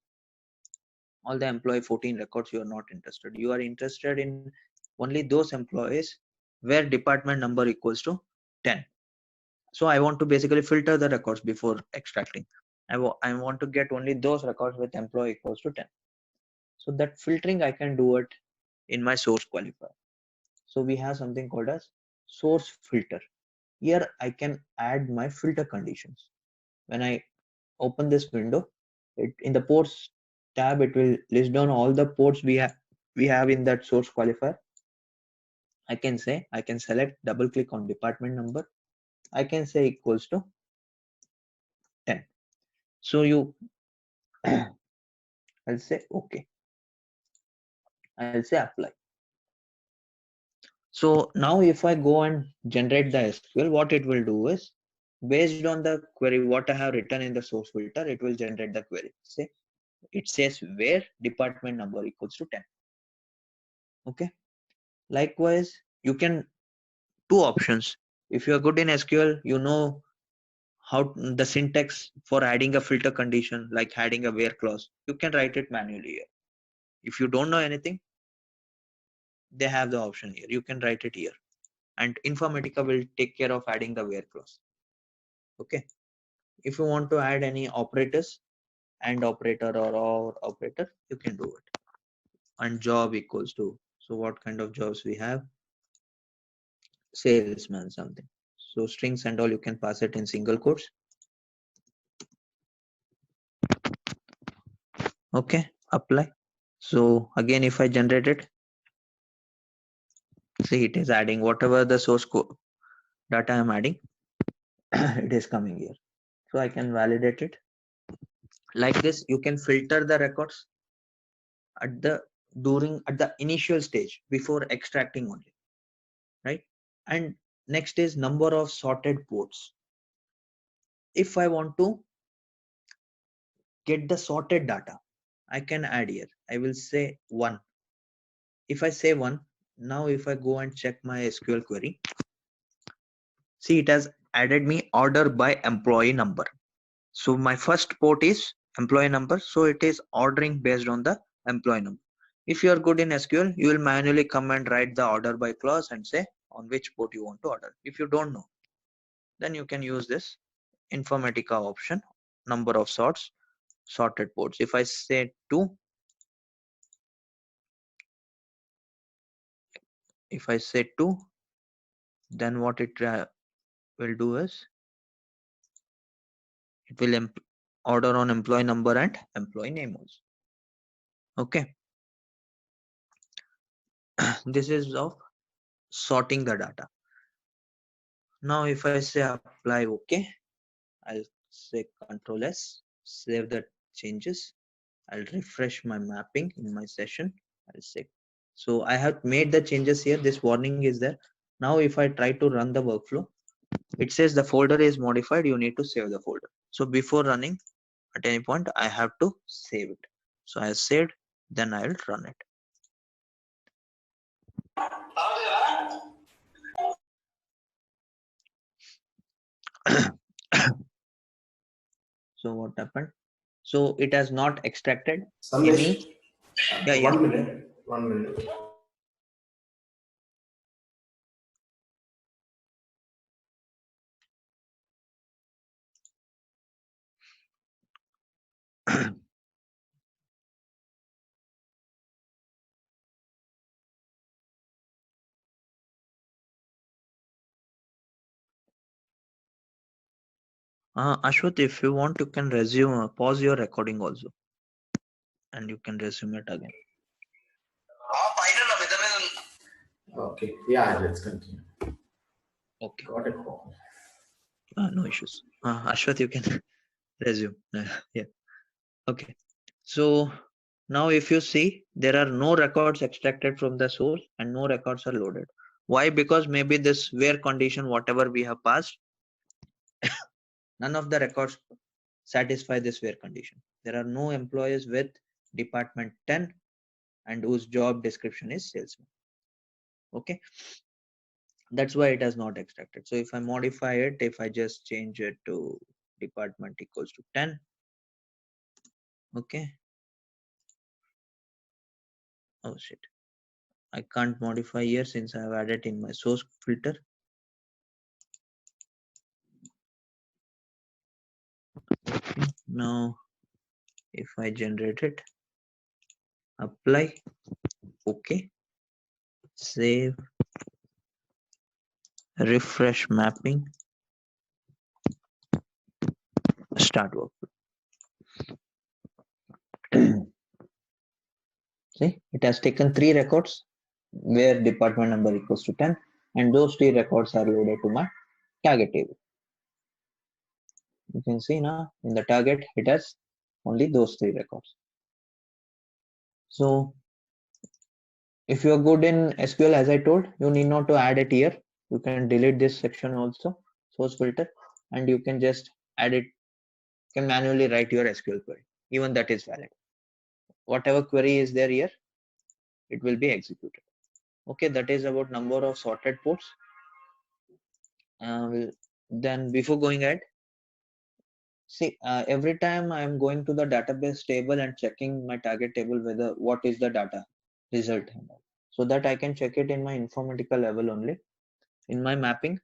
All the employee 14 records, you are not interested. You are interested in only those employees where department number equals to 10. So I want to basically filter the records before extracting. I want to get only those records with employee equals to 10. So that filtering I can do it in my source qualifier. So we have something called as source filter. Here I can add my filter conditions. When I open this window, in the ports tab, it will list down all the ports we have in that source qualifier. I can select, double click on department number. I can say equals to 10. So I'll say okay. I'll say apply. So now if I go and generate the SQL, what it will do is, based on the query what I have written in the source filter, it will generate the query. It says where department number equals to 10. Okay. Likewise, you can two options. If you are good in SQL, you know how the syntax for adding a filter condition, like adding a where clause, you can write it manually here. If you don't know anything, they have the option here. You can write it here, and Informatica will take care of adding the where clause. Okay. If you want to add any operators, and operator or operator, you can do it. And job equals to, so what kind of jobs we have? Salesman something. So strings and all, you can pass it in single quotes. Okay, apply. So again, if I generate it, see it is adding whatever the source data I'm adding, it is coming here. So I can validate it. Like this, you can filter the records at the initial stage before extracting only, right? And next is number of sorted ports. If I want to get the sorted data, I can add here. I will say 1. If I say 1, now if I go and check my SQL query, see it has added me order by employee number. So my first port is employee number, so it is ordering based on the employee number. If you are good in SQL, you will manually come and write the order by clause and say on which port you want to order. If you don't know, then you can use this Informatica option, number of sorted ports. If I say 2, if I say 2, then what it will do is, it will order on employee number and employee name also. Okay. This is of sorting the data. Now if I say apply OK, I'll say Control S, save the changes. I'll refresh my mapping in my session. I'll say, so I have made the changes here. This warning is there. Now if I try to run the workflow, it says the folder is modified. You need to save the folder. So before running at any point, I have to save it. So I saved, then I'll run it. So what happened? So it has not extracted any. Yeah, yeah. 1 minute. 1 minute. Ashwath, if you want, you can resume, pause your recording also, and you can resume it again. Okay. Yeah, let's continue. Okay. Got it. No issues. Ashwath, you can resume. Yeah. Okay. So now if you see, there are no records extracted from the source and no records are loaded. Why? Because maybe this where condition, whatever we have passed, none of the records satisfy this where condition. There are no employees with department 10 and whose job description is salesman. Okay. That's why it has not extracted. So if I modify it, if I just change it to department equals to 10. Okay. Oh shit. I can't modify here since I have added in my source filter. Okay. Now if I generate it, apply, okay, save, refresh mapping, start workflow. See, it has taken 3 records where department number equals to 10, and those 3 records are loaded to my target table. You can see now in the target, it has only those 3 records. So if you are good in SQL, as I told, you need not to add it here. You can delete this section also, source filter, and you can just add it. You can manually write your SQL query. Even that is valid. Whatever query is there here, it will be executed. Okay, that is about number of sorted ports. Then before going ahead, see, every time I am going to the database table and checking my target table whether what is the data result, so that I can check it in my Informatica level only. In my mapping,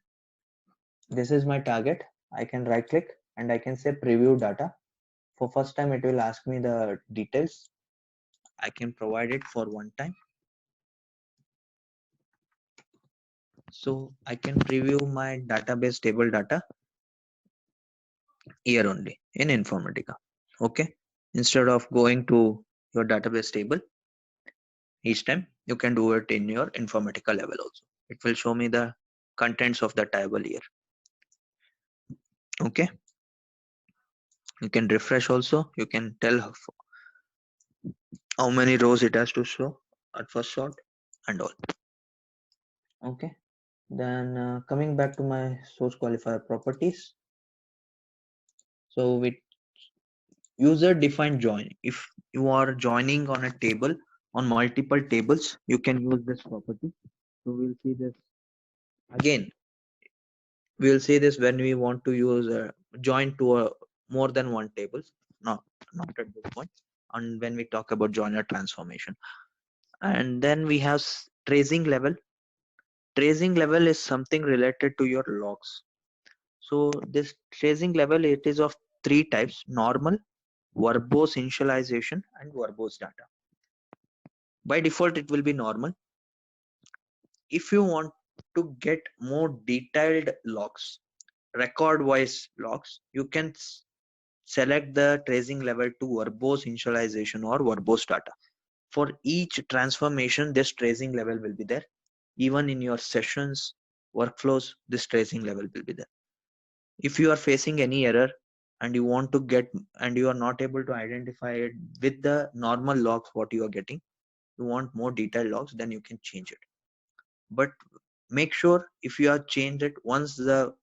this is my target. I can right click and I can say preview data. For first time, it will ask me the details. I can provide it for one time. So I can preview my database table data here only in Informatica. Okay. Instead of going to your database table each time, you can do it in your Informatica level also. It will show me the contents of the table here. Okay. You can refresh also. You can tell how many rows it has to show at first sort and all. Okay. Then coming back to my source qualifier properties. So with user defined join, if you are joining on a table on multiple tables, you can use this property. So we'll see this again. We'll see this when we want to use a join to a more than one tables. Not at this point. And when we talk about joiner transformation, and then we have tracing level. Tracing level is something related to your logs. So this tracing level, it is of 3 types: normal, verbose initialization, and verbose data. By default, it will be normal. If you want to get more detailed logs, record wise logs, you can select the tracing level to verbose initialization or verbose data. For each transformation, this tracing level will be there. Even in your sessions, workflows, this tracing level will be there. If you are facing any error and you want to get, and you are not able to identify it with the normal logs, what you are getting, you want more detailed logs, then you can change it. But make sure if you have changed it, once the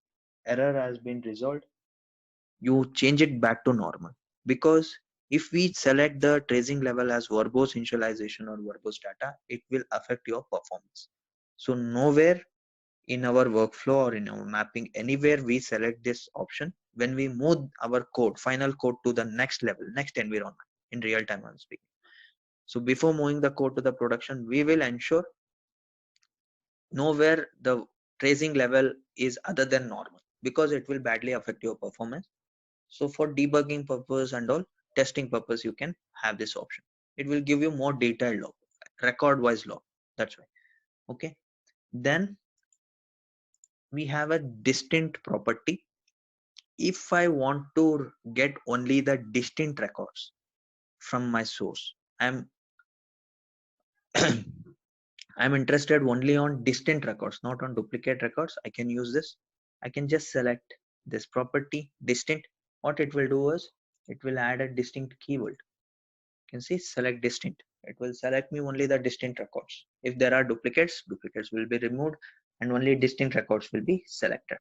error has been resolved, you change it back to normal. Because if we select the tracing level as verbose initialization or verbose data, it will affect your performance. So nowhere in our workflow or in our mapping, anywhere we select this option, when we move our code, final code to the next level, next environment, in real time I'm speaking. So before moving the code to the production, we will ensure nowhere the tracing level is other than normal, because it will badly affect your performance. So for debugging purpose and all testing purpose, you can have this option. It will give you more detailed log, record wise log. That's why. Okay. Then we have a distinct property. If I want to get only the distinct records from my source, I'm I'm interested only on distinct records, not on duplicate records. I can use this. I can just select this property distinct. What it will do is it will add a distinct keyword. You can see select distinct. It will select me only the distinct records. If there are duplicates, duplicates will be removed and only distinct records will be selected.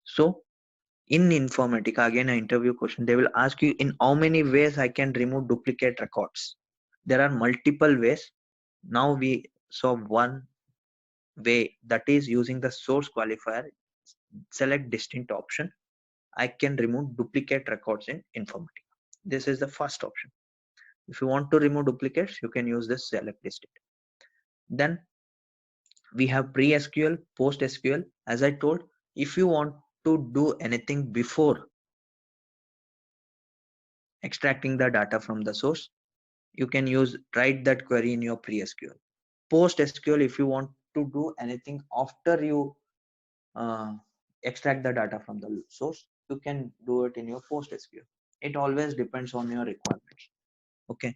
So in Informatica, again an interview question, they will ask you in how many ways I can remove duplicate records. There are multiple ways. Now we saw one way, that is using the source qualifier, select distinct option. I can remove duplicate records in Informatica. This is the first option. If you want to remove duplicates, you can use this select distinct. Then we have pre-SQL, post-SQL. As I told, if you want to do anything before extracting the data from the source, you can write that query in your pre-SQL. Post-SQL, if you want to do anything after you extract the data from the source, you can do it in your post-SQL. It always depends on your requirements. Okay.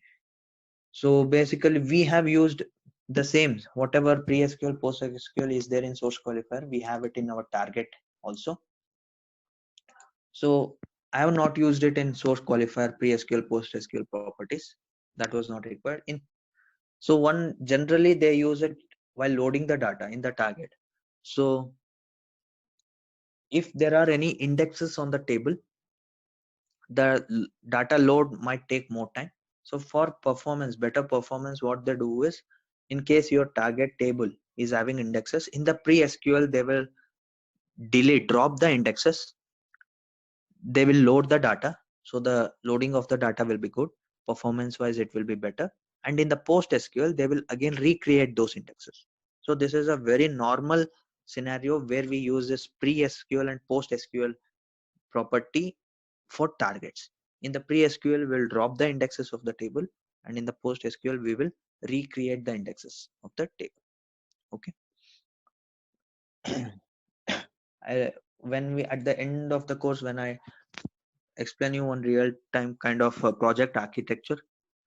So basically we have used the same, whatever pre-SQL, post-SQL is there in source qualifier, we have it in our target also. So I have not used it in source qualifier, pre-SQL, post-SQL properties. That was not required. So one generally they use it while loading the data in the target. So if there are any indexes on the table, the data load might take more time. So for performance, better performance, what they do is, in case your target table is having indexes, in the pre-SQL they will drop the indexes, they will load the data, so the loading of the data will be good, performance wise it will be better. And in the post SQL they will again recreate those indexes. So this is a very normal scenario where we use this pre-SQL and post SQL property for targets. In the pre-SQL we'll drop the indexes of the table, and in the post SQL we will recreate the indexes of the table. Okay. When we at the end of the course, when I explain you on real time kind of project architecture,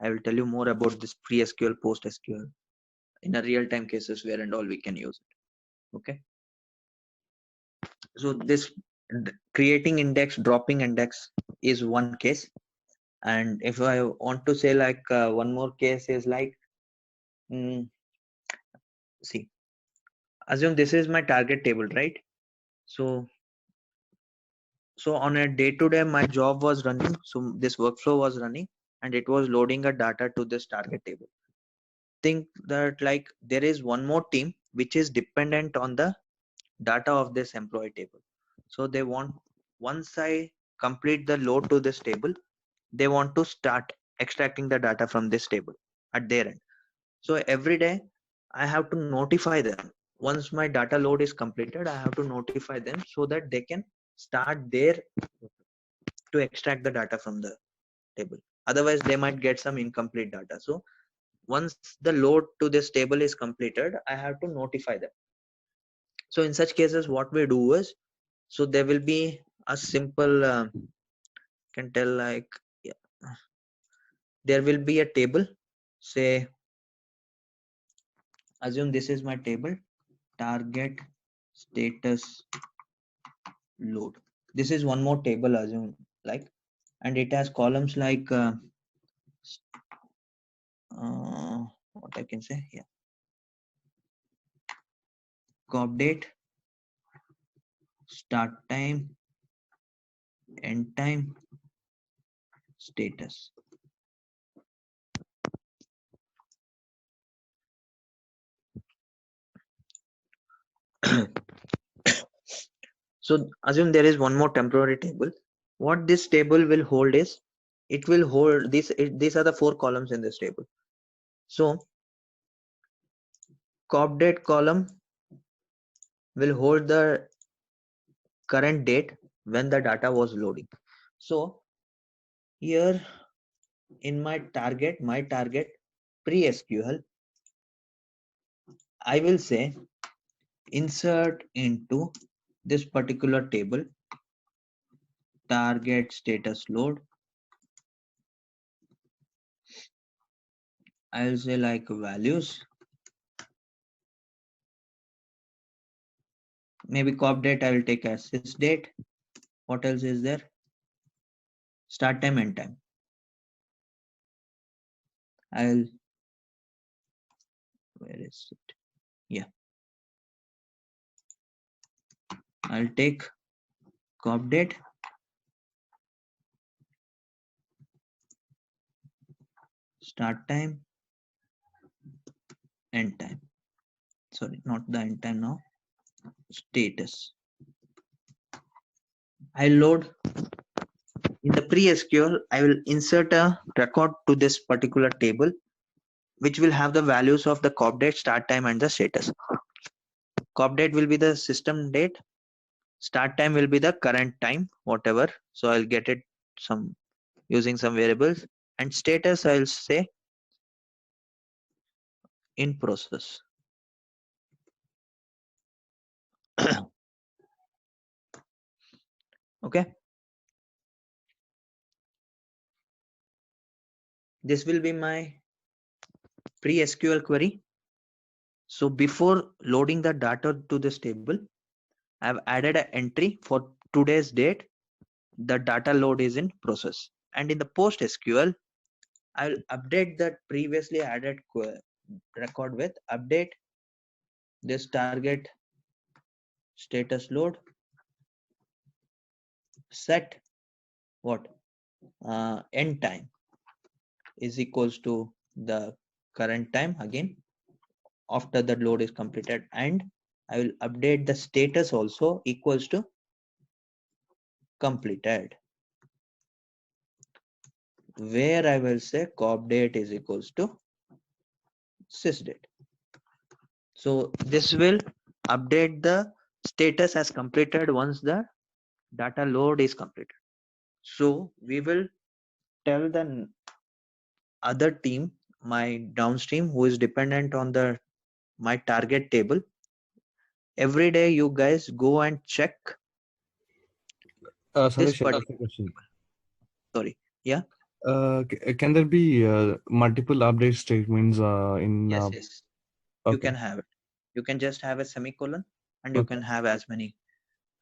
I will tell you more about this pre-SQL, post-SQL in a real time cases where and all we can use it. Okay. So this creating index, dropping index is one case. And if I want to say like one more case is like, see, assume this is my target table, right? So on a day-to-day, my job was running. So this workflow was running and it was loading a data to this target table. Think that like there is one more team which is dependent on the data of this employee table. So they want, once I complete the load to this table, they want to start extracting the data from this table at their end. So every day I have to notify them. Once my data load is completed, I have to notify them so that they can start there to extract the data from the table. Otherwise they might get some incomplete data. So once the load to this table is completed, I have to notify them. So in such cases, what we do is, so there will be a simple can tell like, yeah, there will be a table. Say, assume this is my table, target status load. This is one more table, assume like, and it has columns like what I can say here, COP date, start time, end time, status. So assume there is one more temporary table. What this table will hold is, it will hold these are the 4 columns in this table. So COP date column will hold the current date when the data was loading. So here in my target pre-SQL, I will say insert into this particular table target status load. I'll say like values, maybe COP date I will take as sys date. What else is there? Start time, end time. Where is it? Yeah, I'll take COP date, start time, end time. Sorry, not the end time now. Status. I load in the pre-SQL. I will insert a record to this particular table, which will have the values of the COP date, start time, and the status. COP date will be the system date. Start time will be the current time, whatever. So I'll get it some using some variables, and status I'll say in process. Okay. This will be my pre-SQL query. So before loading the data to this table, I've added an entry for today's date. The data load is in process. And in the post SQL, I'll update that previously added record with update this target status load, set what end time is equals to the current time again after the load is completed, and I will update the status also equals to completed, where I will say COP date is equals to sys date. So this will update the status as completed once the data load is completed. So we will tell the other team, my downstream, who is dependent on the my target table, every day you guys go and check this Sandesh, I have particular. a question. Sorry, yeah. Can there be multiple update statements in? Yes, yes. Okay. You can have it. You can just have a semicolon, and you Okay. can have as many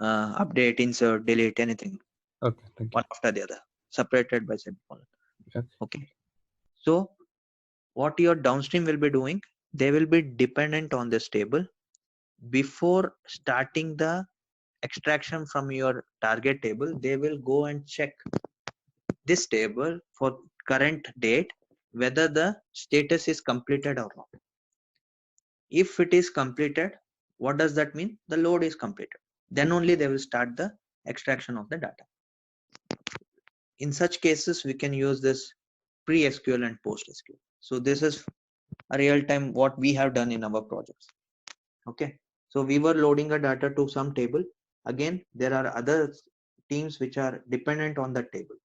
update, insert, delete, anything. Okay, thank you. One after the other, separated by semicolon. Okay. Okay. So what your downstream will be doing, they will be dependent on this table. Before starting the extraction from your target table, they will go and check this table for current date whether the status is completed or not. If it is completed, what does that mean? The load is completed. Then only they will start the extraction of the data. In such cases, we can use this pre-SQL and post-SQL. So this is a real time what we have done in our projects. Okay. So we were loading a data to some table. Again, there are other teams which are dependent on that table.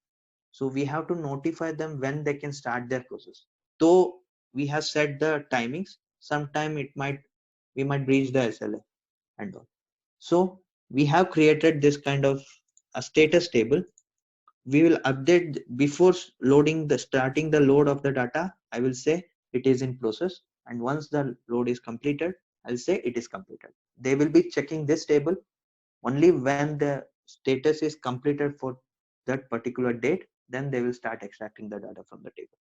So we have to notify them when they can start their process. Though we have set the timings, sometime we might breach the SLA and all. So we have created this kind of a status table we will update before loading the starting the load of the data. I will say it is in process, and once the load is completed, I'll say it is completed. They will be checking this table only when the status is completed for that particular date. Then they will start extracting the data from the table.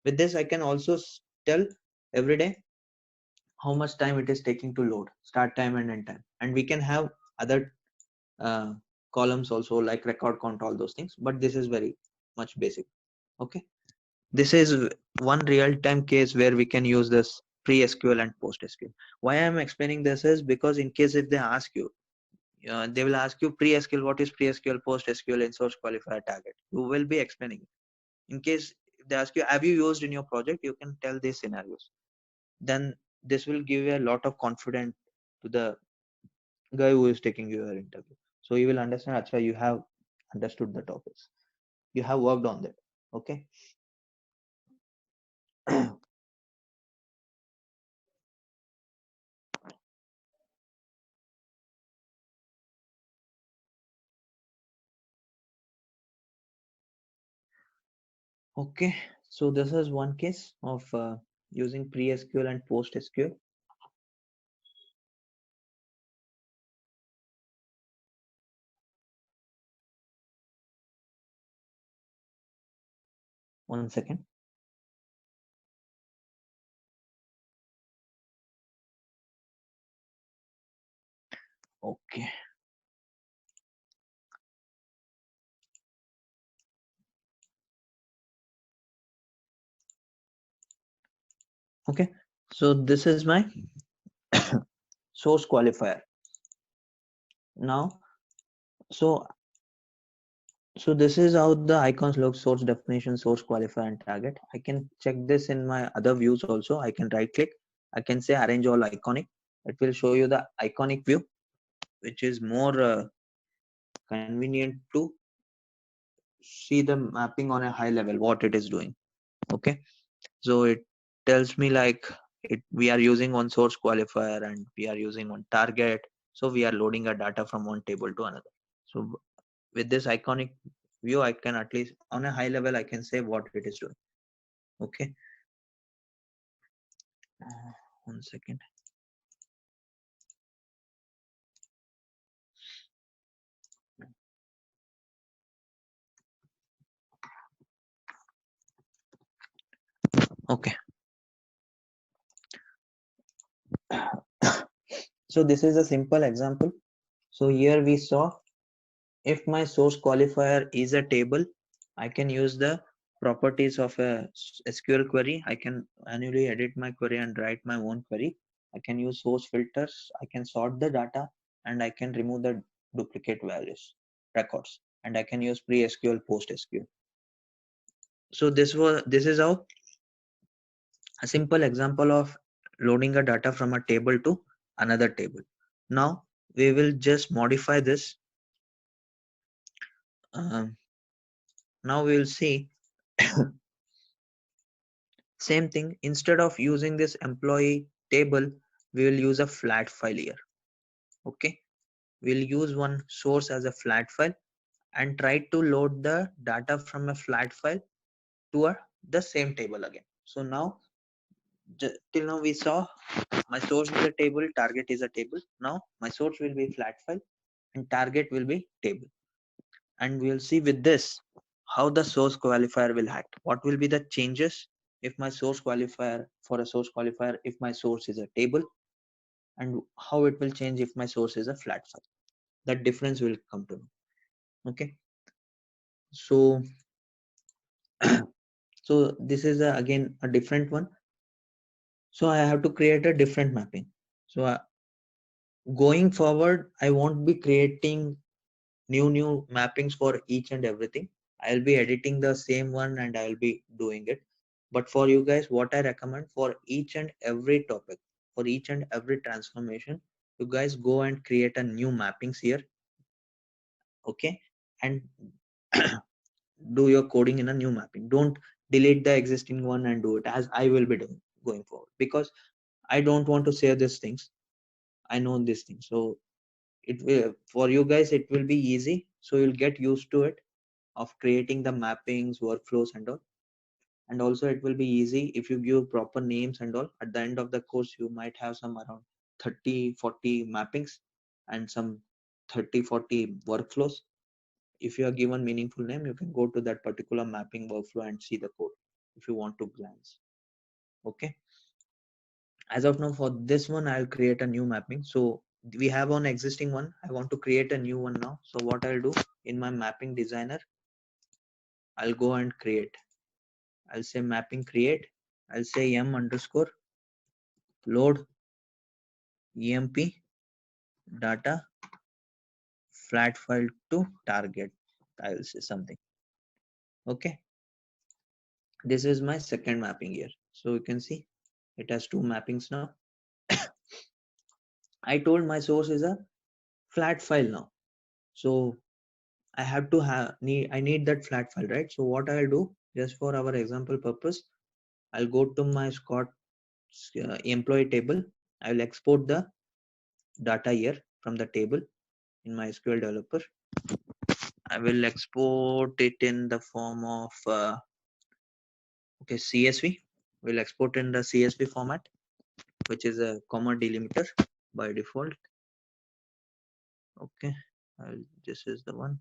With this, I can also tell every day how much time it is taking to load, start time and end time, and we can have other uh, columns also, like record count, all those things, but this is very much basic. Okay, this is one real-time case where we can use this pre-SQL and post-SQL. Why I'm explaining this is because in case if they ask you, they will ask you pre-SQL, what is pre-SQL, post-SQL in source qualifier target, you will be explaining it. In case they ask you, have you used in your project, you can tell these scenarios. Then this will give you a lot of confidence to the guy who is taking your interview. So you will understand, Acha, you have understood the topics, you have worked on that. Okay. Okay, so this is one case of using pre-SQL and post-SQL. One second. Okay. Okay, so this is my source qualifier. Now, so this is how the icons look: source definition, source qualifier, and target. I can check this in my other views also. I can right click, I can say arrange all iconic. It will show you the iconic view, which is more convenient to see the mapping on a high level, what it is doing. Okay, so it tells me like we are using one source qualifier and we are using one target, so we are loading a data from one table to another. So with this iconic view, I can at least on a high level I can say what it is doing. Okay, one second. Okay. So this is a simple example. So here we saw, if my source qualifier is a table, I can use the properties of a SQL query. I can manually edit my query and write my own query. I can use source filters. I can sort the data, and I can remove the duplicate values, records, and I can use pre-SQL, post-SQL. So this is how a simple example of loading a data from a table to another table. Now we will just modify this. Now we will see same thing. Instead of using this employee table, we will use a flat file here. Okay, we'll use one source as a flat file and try to load the data from a flat file to the same table again. So now till now we saw my source is a table, target is a table. Now my source will be flat file and target will be table, and we'll see with this how the source qualifier will act. What will be the changes if my source qualifier, for a source qualifier, if my source is a table, and how it will change if my source is a flat file. That difference will come to know. Okay, so so this is again a different one. So I have to create a different mapping. So going forward, I won't be creating new mappings for each and everything. I'll be editing the same one and I'll be doing it. But for you guys, what I recommend, for each and every topic, for each and every transformation, you guys go and create a new mappings here. Okay, and do your coding in a new mapping. Don't delete the existing one and do it, as I will be doing going forward, because I don't want to say these things. I know these things, so it will, for you guys it will be easy, so you'll get used to it. of creating the mappings, workflows and all. And also it will be easy if you give proper names and all. At the end of the course, you might have some around 30-40 mappings and some 30-40 workflows. If you are given meaningful name, you can go to that particular mapping workflow and see the code if you want to glance. Okay. As of now, for this one, I'll create a new mapping. So we have one existing one. I want to create a new one now. So what I'll do in my mapping designer, I'll go and create. I'll say mapping create. I'll say m underscore load emp data flat file to target. I will say something. Okay. This is my second mapping here. So you can see it has two mappings now. I told my source is a flat file now. So I have to I need that flat file, right? So what I'll do, just for our example purpose, I'll go to my Scott employee table. I will export the data here from the table in my SQL developer. I will export it in the form of CSV. We'll export in the CSV format, which is a comma delimiter by default. Okay, this is the one.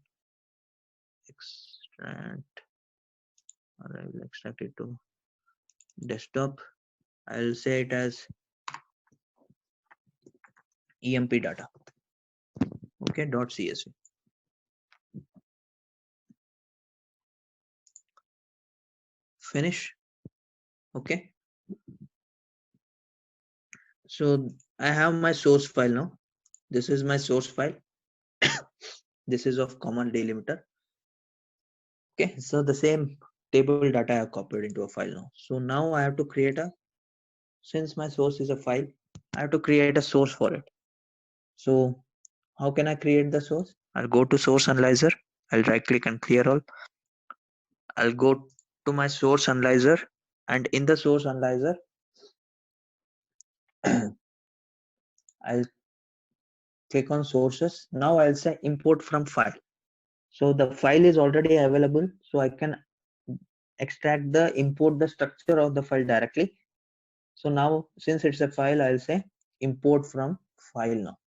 Extract, or I will extract it to desktop. I'll say it as emp data. Okay, .csv. Finish. Okay. So I have my source file now. This is my source file. This is of common delimiter. Okay, so the same table data I have copied into a file now. So now I have to create since my source is a file, I have to create a source for it. So how can I create the source? I'll go to source analyzer. I'll right click and clear all. I'll go to my source analyzer, and in the source analyzer, I'll click on sources. Now I'll say import from file. So the file is already available, so I can import the structure of the file directly. So now since it's a file, I'll say import from file now.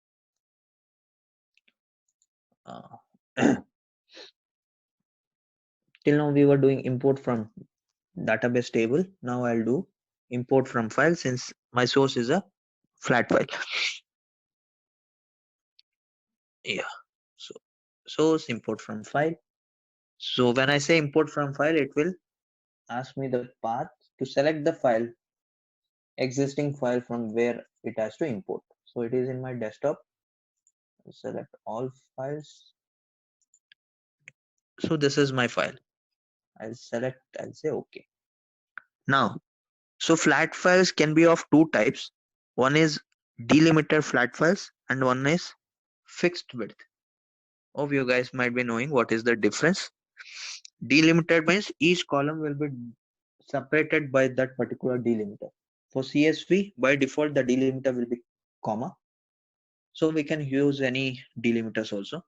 Till now we were doing import from database table. Now I'll do import from file since my source is a flat file. Yeah, so source import from file. So when I say import from file, it will ask me the path to select the file, existing file from where it has to import. So it is in my desktop. Select all files. So this is my file. I'll select, I'll say okay. Now, so flat files can be of two types. One is delimiter flat files and one is fixed width. Hope you guys might be knowing what is the difference. Delimited means each column will be separated by that particular delimiter. For CSV, by default, the delimiter will be comma. So we can use any delimiters also.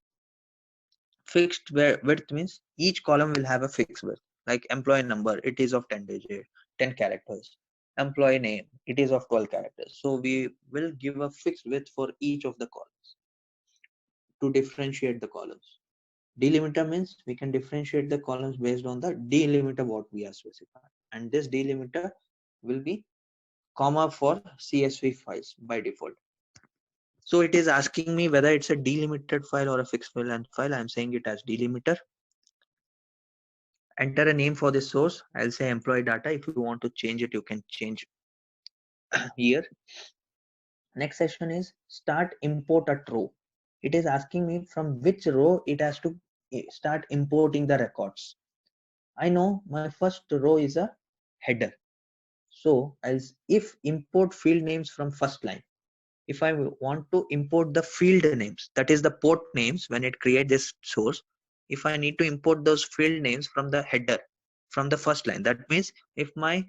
Fixed width means each column will have a fixed width. Like employee number, it is of 10 digits, 10 characters. Employee name, it is of 12 characters. So we will give a fixed width for each of the columns to differentiate the columns. Delimiter means we can differentiate the columns based on the delimiter what we are specifying, and this delimiter will be comma for CSV files by default. So it is asking me whether it's a delimited file or a fixed file. I'm saying it as delimiter. Enter a name for this source. I'll say employee data. If you want to change it, you can change here. Next section is start import at row. It is asking me from which row it has to start importing the records. I know my first row is a header. So if import field names from first line, if I want to import the field names, that is the port names when it creates this source, if I need to import those field names from the header, from the first line, that means if my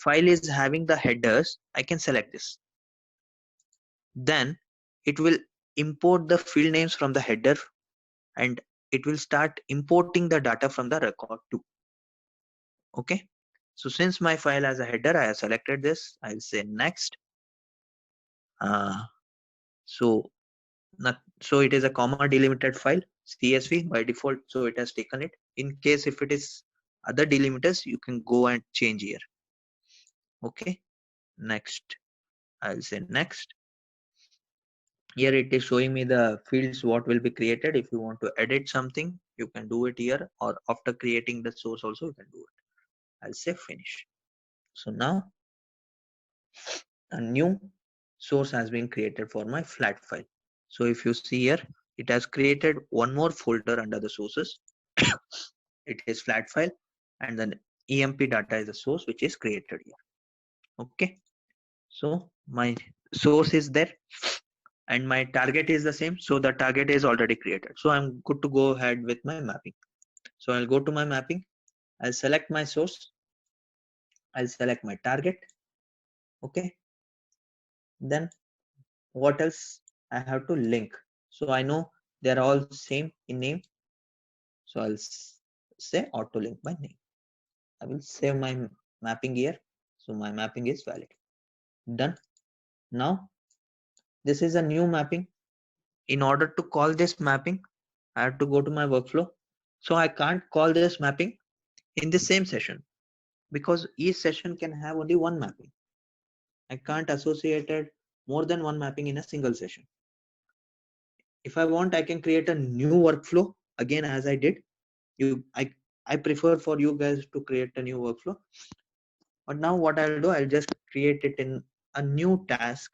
file is having the headers, I can select this. Then it will import the field names from the header, and it will start importing the data from the record too. Okay. So since my file has a header, I have selected this. I'll say next. So it is a comma delimited file, CSV by default. So it has taken it. In case if it is other delimiters, you can go and change here. Okay. Next. I'll say next. Here it is showing me the fields what will be created. If you want to edit something, you can do it here, or after creating the source also you can do it. I'll say finish. So now a new source has been created for my flat file. So if you see here, it has created one more folder under the sources. It is flat file, and then emp data is the source which is created here. Okay. So my source is there and my target is the same. So the target is already created. So I'm good to go ahead with my mapping. So I'll go to my mapping. I'll select my source. I'll select my target. Okay. Then what else I have to link? So I know they're all same in name. So I'll say auto link by name. I will save my mapping here. So my mapping is valid. Done. Now this is a new mapping. In order to call this mapping, I have to go to my workflow. So I can't call this mapping in the same session because each session can have only one mapping. I can't associate it more than one mapping in a single session. If I want, I can create a new workflow again as I did. I prefer for you guys to create a new workflow. But now what I'll do, I'll just create it in a new task,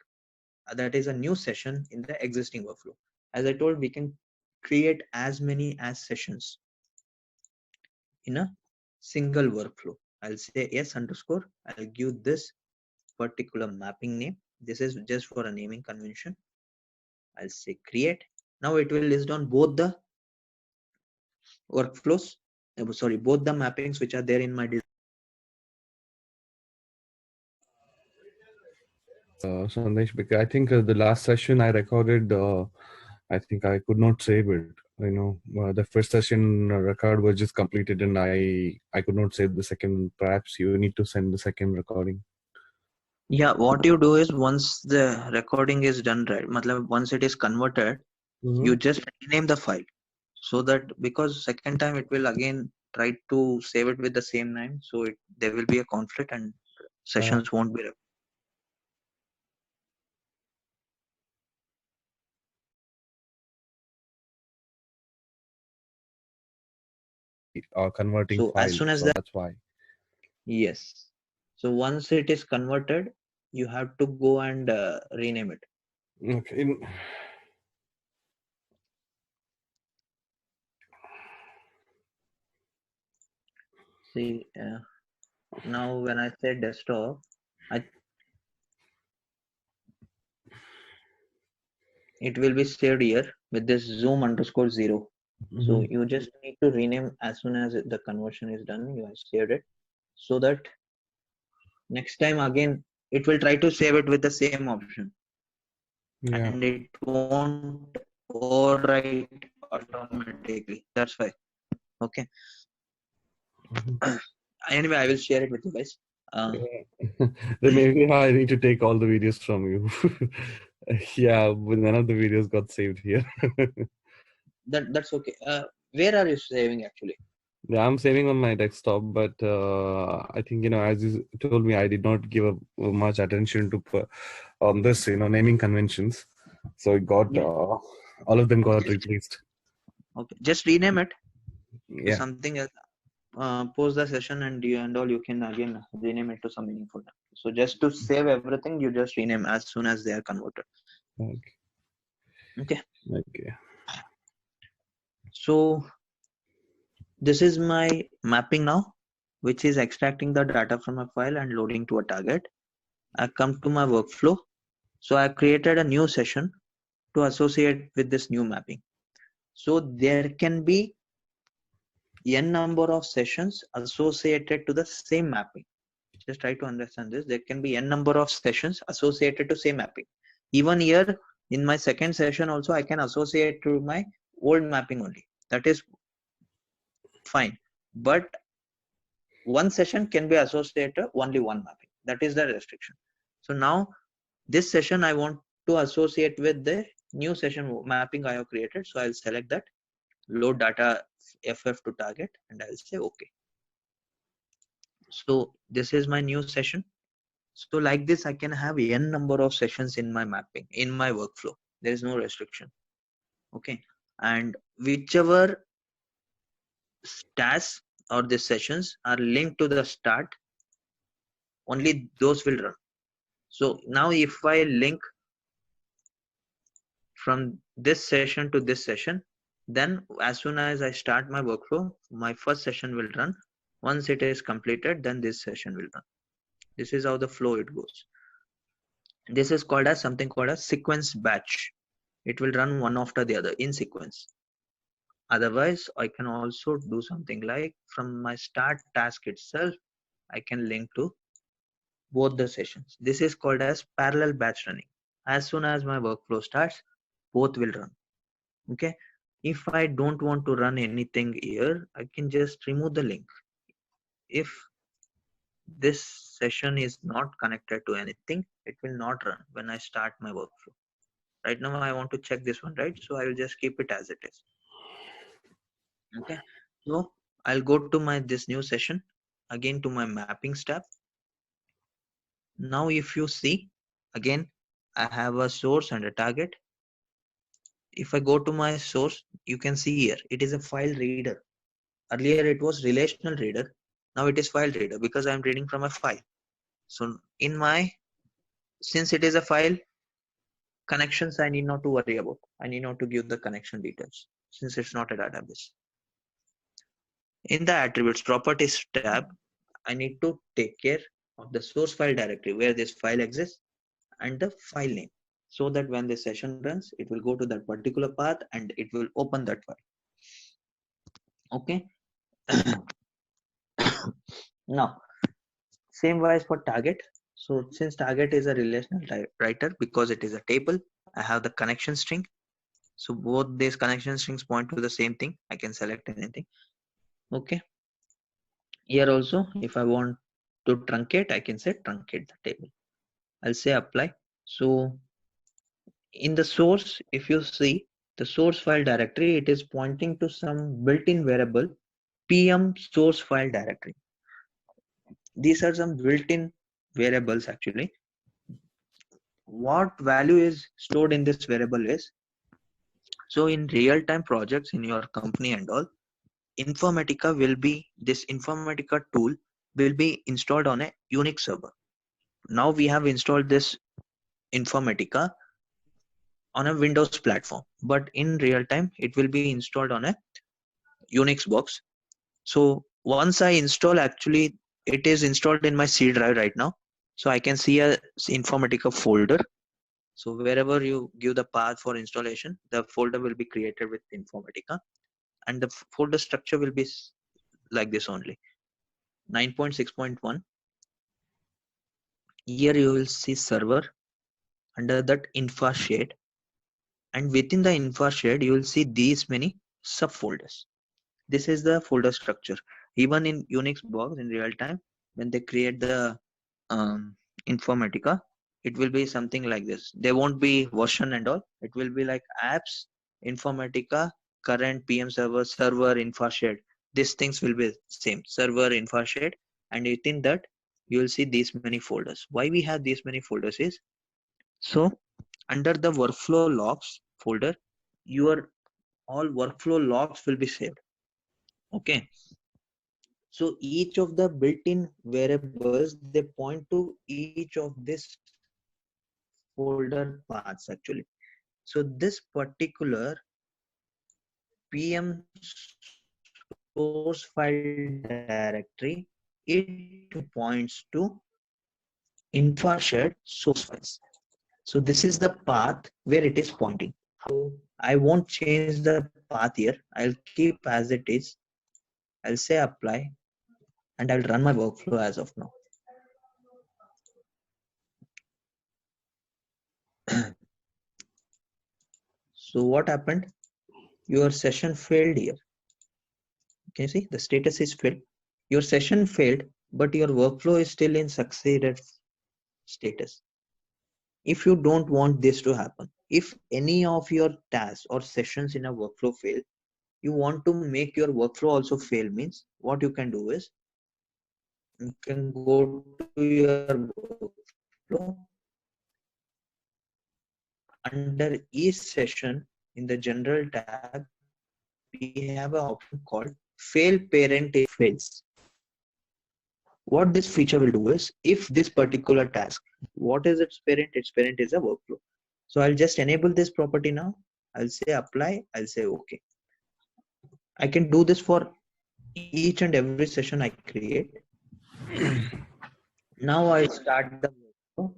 that is a new session in the existing workflow. As I told, we can create as many as sessions in a single workflow. I'll say yes underscore. I'll give this particular mapping name. This is just for a naming convention. I'll say create. Now it will list down both the workflows, both the mappings which are there in my design. Sandesh, because I think the last session I recorded, I think I could not save it. The first session record was just completed and I could not save the second. Perhaps you need to send the second recording. Yeah, what you do is once the recording is done, right, once it is converted, you just rename the file, so that because second time it will again try to save it with the same name, so there will be a conflict and sessions won't be. Converting so file, as soon as so that's why. Yes. So once it is converted, you have to go and rename it. Okay. See, now when I say desktop, it will be saved here with this zoom underscore 0. So you just need to rename as soon as the conversion is done. You have saved it, so that next time again it will try to save it with the same option, and it won't overwrite automatically. That's why. Okay. Anyway, I will share it with you guys. Then maybe I need to take all the videos from you. Yeah, but none of the videos got saved here. That's okay. Where are you saving actually? Yeah, I'm saving on my desktop, but I think, as you told me, I did not give much attention to this, naming conventions. So it got, all of them got replaced. Okay, just rename it. Yeah. Something else. Pause the session and you can again rename it to some meaningful name. So just to save everything, you just rename as soon as they are converted. Okay. So this is my mapping now, which is extracting the data from a file and loading to a target. I come to my workflow. So I created a new session to associate with this new mapping. So there can be n number of sessions associated to the same mapping. Just try to understand this. There can be n number of sessions associated to same mapping. Even here in my second session also, I can associate to my old mapping only. that is fine. But one session can be associated only one mapping. That is the restriction. So now this session I want to associate with the new session mapping I have created. So I'll select that, load data FF to target, and I'll say okay. So this is my new session. So like this, I can have n number of sessions in my mapping, in my workflow. There is no restriction. Okay. And whichever tasks or the sessions are linked to the start, only those will run. So now if I link from this session to this session, then as soon as I start my workflow, my first session will run. Once it is completed, then this session will run. This is how the flow it goes. This is called as something called a sequence batch. It will run one after the other in sequence. Otherwise, I can also do something like from my start task itself, I can link to both the sessions. This is called as parallel batch running. As soon as my workflow starts, both will run. Okay. If I don't want to run anything here, I can just remove the link. If this session is not connected to anything, it will not run when I start my workflow. Right now I want to check this one, right? So I will just keep it as it is. Okay. So I'll go to my this new session, again to my mappings tab. Now if you see, again I have a source and a target. If I go to my source, you can see here it is a file reader. Earlier it was relational reader, now it is file reader because I'm reading from a file. So in my, since it is a file, connections I need not to worry about. I need not to give the connection details since it's not a database. In the attributes properties tab, I need to take care of the source file directory where this file exists and the file name, so that when the session runs, it will go to that particular path and it will open that file. Okay. Now, same wise for target. So since target is a relational writer because it is a table, I have the connection string. So both these connection strings point to the same thing. I can select anything. Okay. Here also, if I want to truncate, I can say truncate the table. I'll say apply. So in the source, if you see the source file directory, it is pointing to some built-in variable PM source file directory. These are some built-in variables actually. What value is stored in this variable is, so in real-time projects in your company and all, Informatica will be, this Informatica tool will be installed on a Unix server. Now we have installed this Informatica on a Windows platform, but in real time it will be installed on a Unix box. So once I install, actually it is installed in my C drive right now. So I can see a Informatica folder. So wherever you give the path for installation, the folder will be created with Informatica, and the folder structure will be like this only. 9.6.1. Here you will see server, under that infra shade, and within the infra shade you will see these many subfolders. This is the folder structure. Even in Unix box in real time, when they create the Informatica, it will be something like this. There won't be version and all. It will be like apps, Informatica, current PM server infra shade. These things will be same, server infra shade, and within that you will see these many folders. Why we have these many folders is, so under the workflow logs folder, your all workflow logs will be saved. Okay. So each of the built-in variables, they point to each of this folder paths actually. So this particular PM source file directory, it points to infra shared source files. So this is the path where it is pointing. So I won't change the path here. I'll keep as it is. I'll say apply, and I'll run my workflow as of now. So what happened? your session failed here. Can you see the status is failed? Your session failed, but your workflow is still in succeeded status. If you don't want this to happen, if any of your tasks or sessions in a workflow fail, you want to make your workflow also fail, means what you can do is you can go to your workflow. Under each session in the general tab, we have an option called fail parent if fails. What this feature will do is, if this particular task, what is its parent? Its parent is a workflow. So I'll just enable this property now. I'll say apply. I'll say okay. I can do this for each and every session I create. Now I start the workflow.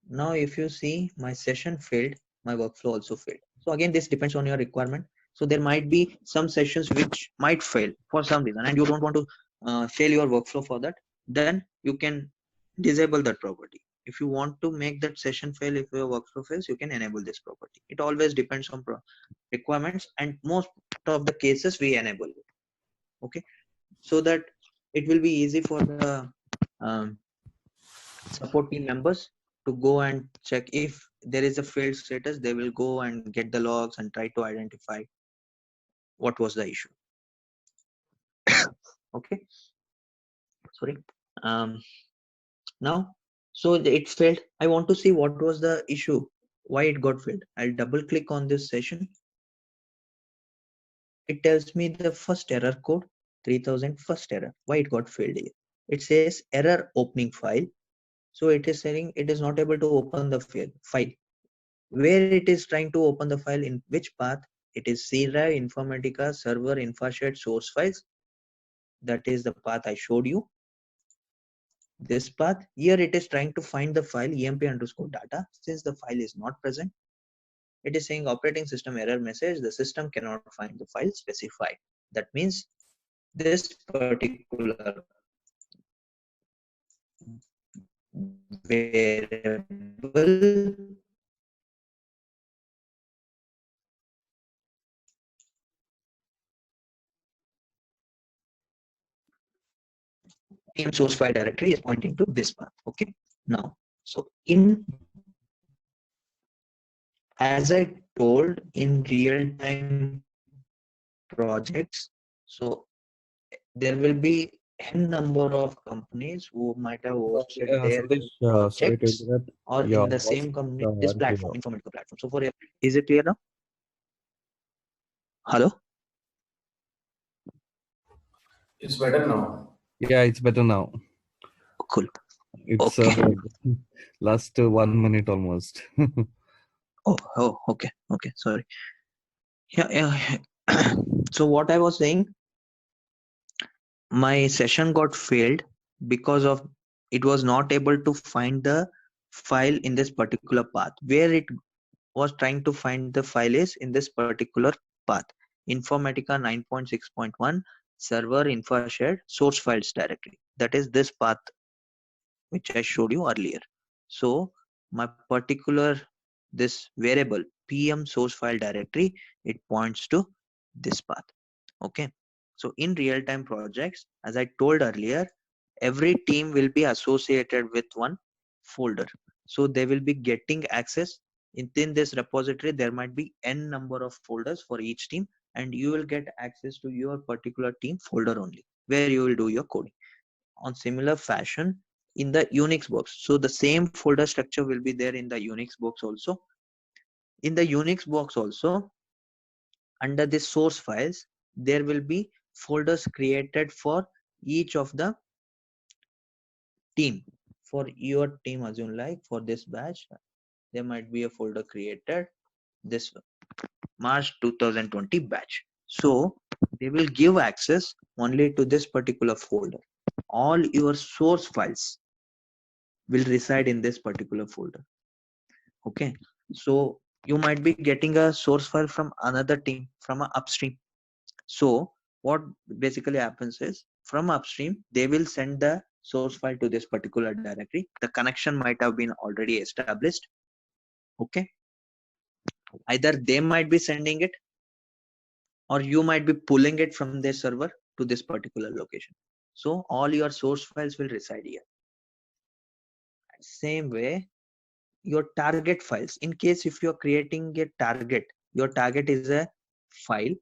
Now if you see my session failed, my workflow also failed. So again, this depends on your requirement. So there might be some sessions which might fail for some reason, and you don't want to fail your workflow for that. Then you can disable that property. If you want to make that session fail, if your workflow fails, you can enable this property. It always depends on requirements, and most of the cases we enable it. Okay, so that it will be easy for the support team members to go and check if there is a failed status. They will go and get the logs and try to identify what was the issue. Okay, sorry. Now, so it failed. I want to see what was the issue, why it got failed. I'll double click on this session. It tells me the first error code, 3000 first error, why it got failed here. It says error opening file. So it is saying it is not able to open the file. Where it is trying to open the file, in which path? It is C drive, Informatica, server, InfraShed, source files. That is the path I showed you. This path here, it is trying to find the file emp_data. Since the file is not present, it is saying operating system error message. The system cannot find the file specified. That means this particular variable source file directory is pointing to this path. Okay, now, so as I told, in real-time projects, so there will be n number of companies who might have hosted their Sandesh, sorry to projects interrupt. or Your in the voice same is, company, this unclear. platform, Informatica platform. So is it clear now? Hello? It's better now. Yeah, it's better now. Cool. It's Okay. last 1 minute almost. Oh, okay. Sorry. Yeah. So what I was saying, my session got failed because of it was not able to find the file in this particular path. Where it was trying to find the file is in this particular path, Informatica 9.6.1 server InfraShed source files directory. That is this path which I showed you earlier. So my particular this variable PM source file directory, it points to this path. Okay, so in real-time projects, as I told earlier, every team will be associated with one folder. So they will be getting access in this repository. There might be n number of folders for each team, and you will get access to your particular team folder only, where you will do your coding. On similar fashion, in the Unix box, so the same folder structure will be there in the Unix box also. In the Unix box also, under the source files, there will be folders created for each of the team. For your team, assume like for this batch, there might be a folder created, this March 2020 batch. So they will give access only to this particular folder. All your source files will reside in this particular folder. Okay, so you might be getting a source file from another team, from an upstream. So what basically happens is, from upstream, they will send the source file to this particular directory. The connection might have been already established. Okay, Either they might be sending it or you might be pulling it from their server to this particular location. So all your source files will reside here. Same way, your target files, in case if you're creating a target, your target is a file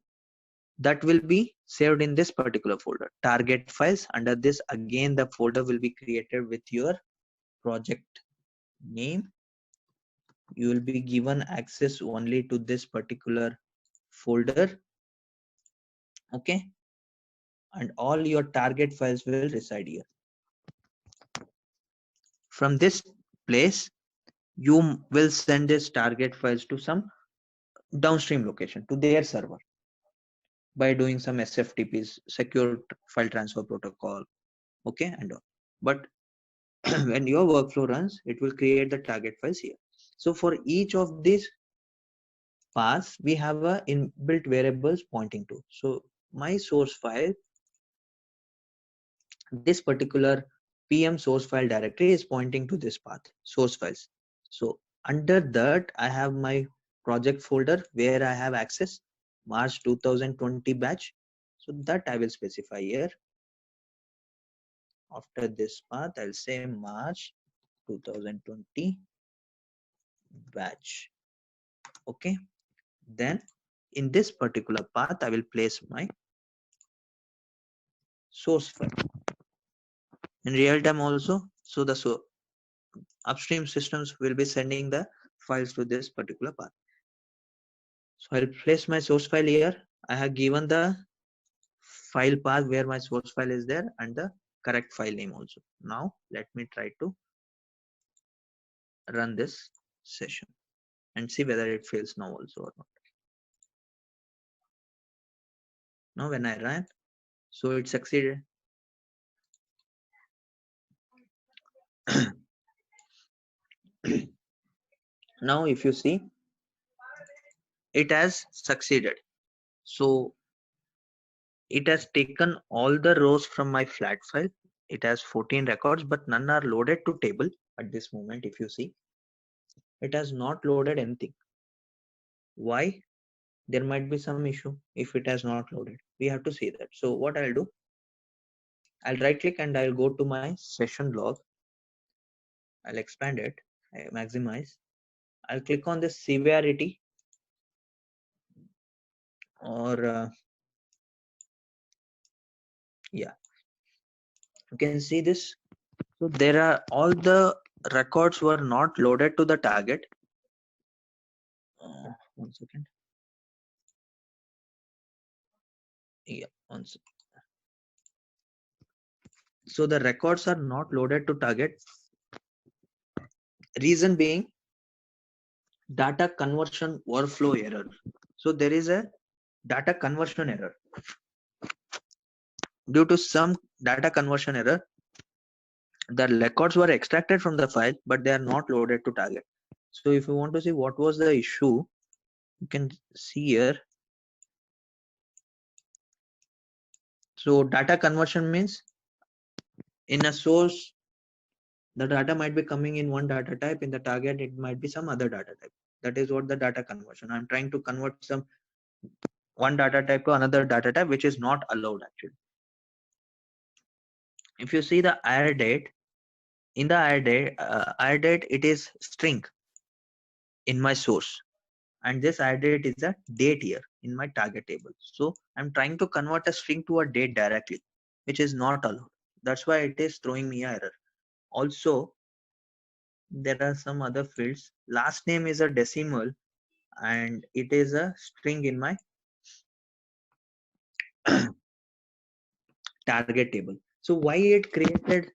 that will be saved in this particular folder, target files. Under this, again, the folder will be created with your project name. You will be given access only to this particular folder. Okay. And all your target files will reside here. From this place, you will send this target files to some downstream location, to their server, by doing some SFTPs, secure file transfer protocol. Okay. And all. But when your workflow runs, it will create the target files here. So for each of these paths, we have a inbuilt variables pointing to. So my source file, this particular PM source file directory is pointing to this path, source files. So under that, I have my project folder where I have access, March 2020 batch. So that I will specify here. After this path, I'll say March 2020 batch. Okay. Then in this particular path, I will place my source file in real time also. So the upstream systems will be sending the files to this particular path. So I'll place my source file here. I have given the file path where my source file is there and the correct file name also. Now let me try to run this session and see whether it fails now also or not. Now when I ran, so it succeeded. Now if you see, it has succeeded. So it has taken all the rows from my flat file. It has 14 records, but none are loaded to table at this moment. If you see, it has not loaded anything. Why? There might be some issue if it has not loaded. We have to see that. So what I'll do, I'll right click and I'll go to my session log. I'll expand it, I maximize. I'll click on this severity or yeah, you can see this. So there are all the records were not loaded to the target. 1 second. Yeah, 1 second. So the records are not loaded to target. Reason being data conversion workflow error. So there is a data conversion error. Due to some data conversion error, the records were extracted from the file, but they are not loaded to target. So if you want to see what was the issue, you can see here. So data conversion means in a source, the data might be coming in one data type, in the target it might be some other data type. That is what the data conversion. I'm trying to convert some one data type to another data type, which is not allowed actually. If you see the IR date, in the IR date it is string in my source, and this IR date is a date here in my target table. So I'm trying to convert a string to a date directly, which is not allowed. That's why it is throwing me an error. Also, there are some other fields. Last name is a decimal and it is a string in my target table. So why it created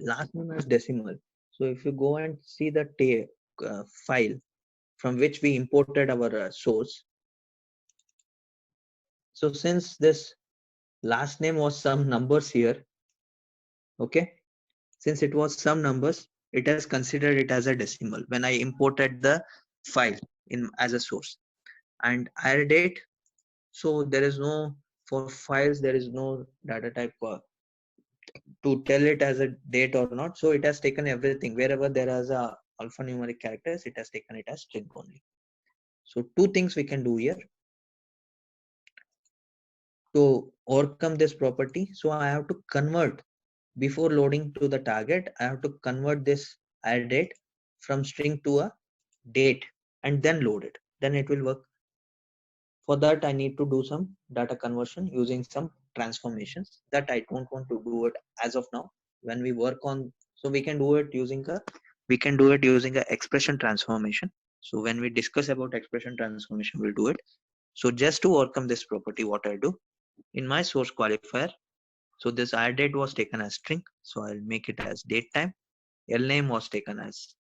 last name as decimal? So if you go and see the file from which we imported our source, so since this last name was some numbers here, okay, since it was some numbers, it has considered it as a decimal when I imported the file in as a source. And IR date, so there is no, for files there is no data type to tell it as a date or not. So it has taken everything wherever there is a alphanumeric characters, it has taken it as string only. So two things we can do here to overcome this property. So I have to convert, before loading to the target, I have to convert this add date from string to a date and then load it. Then it will work. For that, I need to do some data conversion using some transformations that I don't want to do it as of now. When we work on, so we can do it using a expression transformation. So when we discuss about expression transformation, we'll do it. So just to overcome this property, what I do in my source qualifier, so this add date was taken as string, so I'll make it as date time. L name was taken as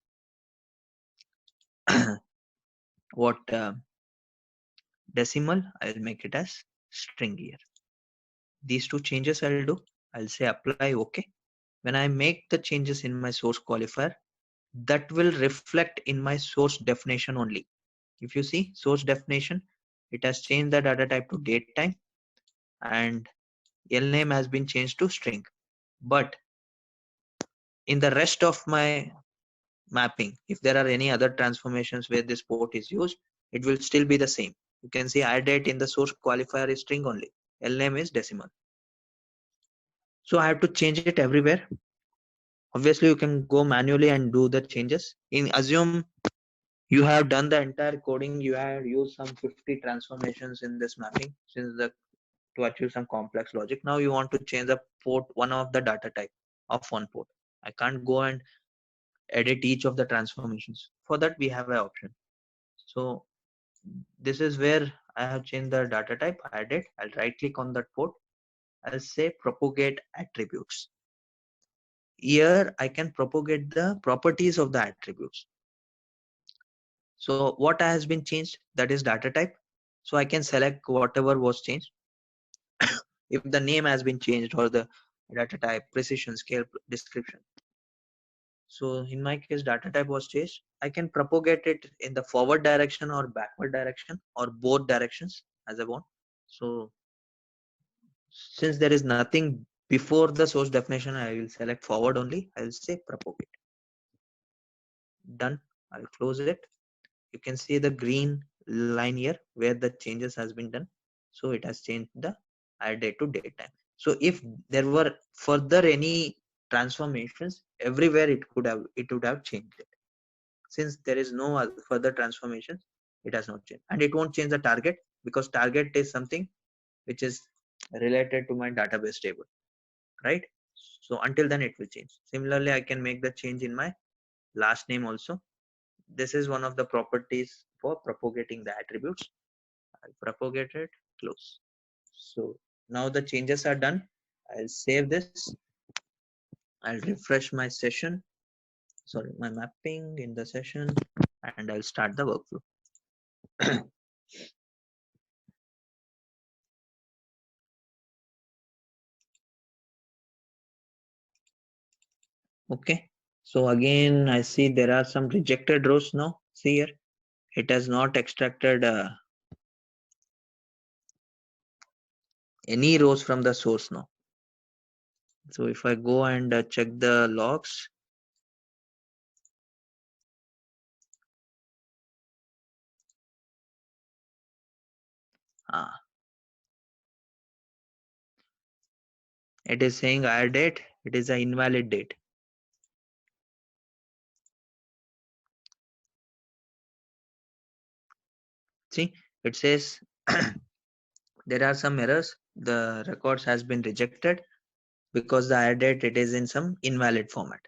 what decimal, I'll make it as string here. These two changes I'll do. I'll say apply OK. When I make the changes in my source qualifier, that will reflect in my source definition only. If you see source definition, it has changed the data type to date time and L name has been changed to string. But in the rest of my mapping, if there are any other transformations where this port is used, it will still be the same. You can see add date in the source qualifier is string only. L name is decimal. So I have to change it everywhere. Obviously, you can go manually and do the changes. In assume you have done the entire coding, you have used some 50 transformations in this mapping to achieve some complex logic. Now you want to change the port, one of the data type of one port. I can't go and edit each of the transformations. For that, we have an option. So this is where I have changed the data type, add it. I'll right click on that port. I'll say propagate attributes. Here I can propagate the properties of the attributes. So what has been changed, that is data type. So I can select whatever was changed. If the name has been changed or the data type, precision, scale, description. So in my case, data type was changed. I can propagate it in the forward direction or backward direction or both directions as I want. So since there is nothing before the source definition, I will select forward only. I will say propagate. Done. I'll close it. You can see the green line here where the changes has been done. So it has changed the add date to date time. So if there were further any transformations, everywhere it would have changed it. Since there is no further transformations, it has not changed, and it won't change the target because target is something which is related to my database table, right? So until then it will change. Similarly, I can make the change in my last name also. This is one of the properties for propagating the attributes. I'll propagate it, close. So now the changes are done. I'll save this. I'll refresh my session, sorry, my mapping in the session, and I'll start the workflow. Okay, so again, I see there are some rejected rows now. See here, it has not extracted any rows from the source now. So if I go and check the logs, it is saying add date, it is an invalid date. See, it says there are some errors. The records has been rejected because the add date, it is in some invalid format.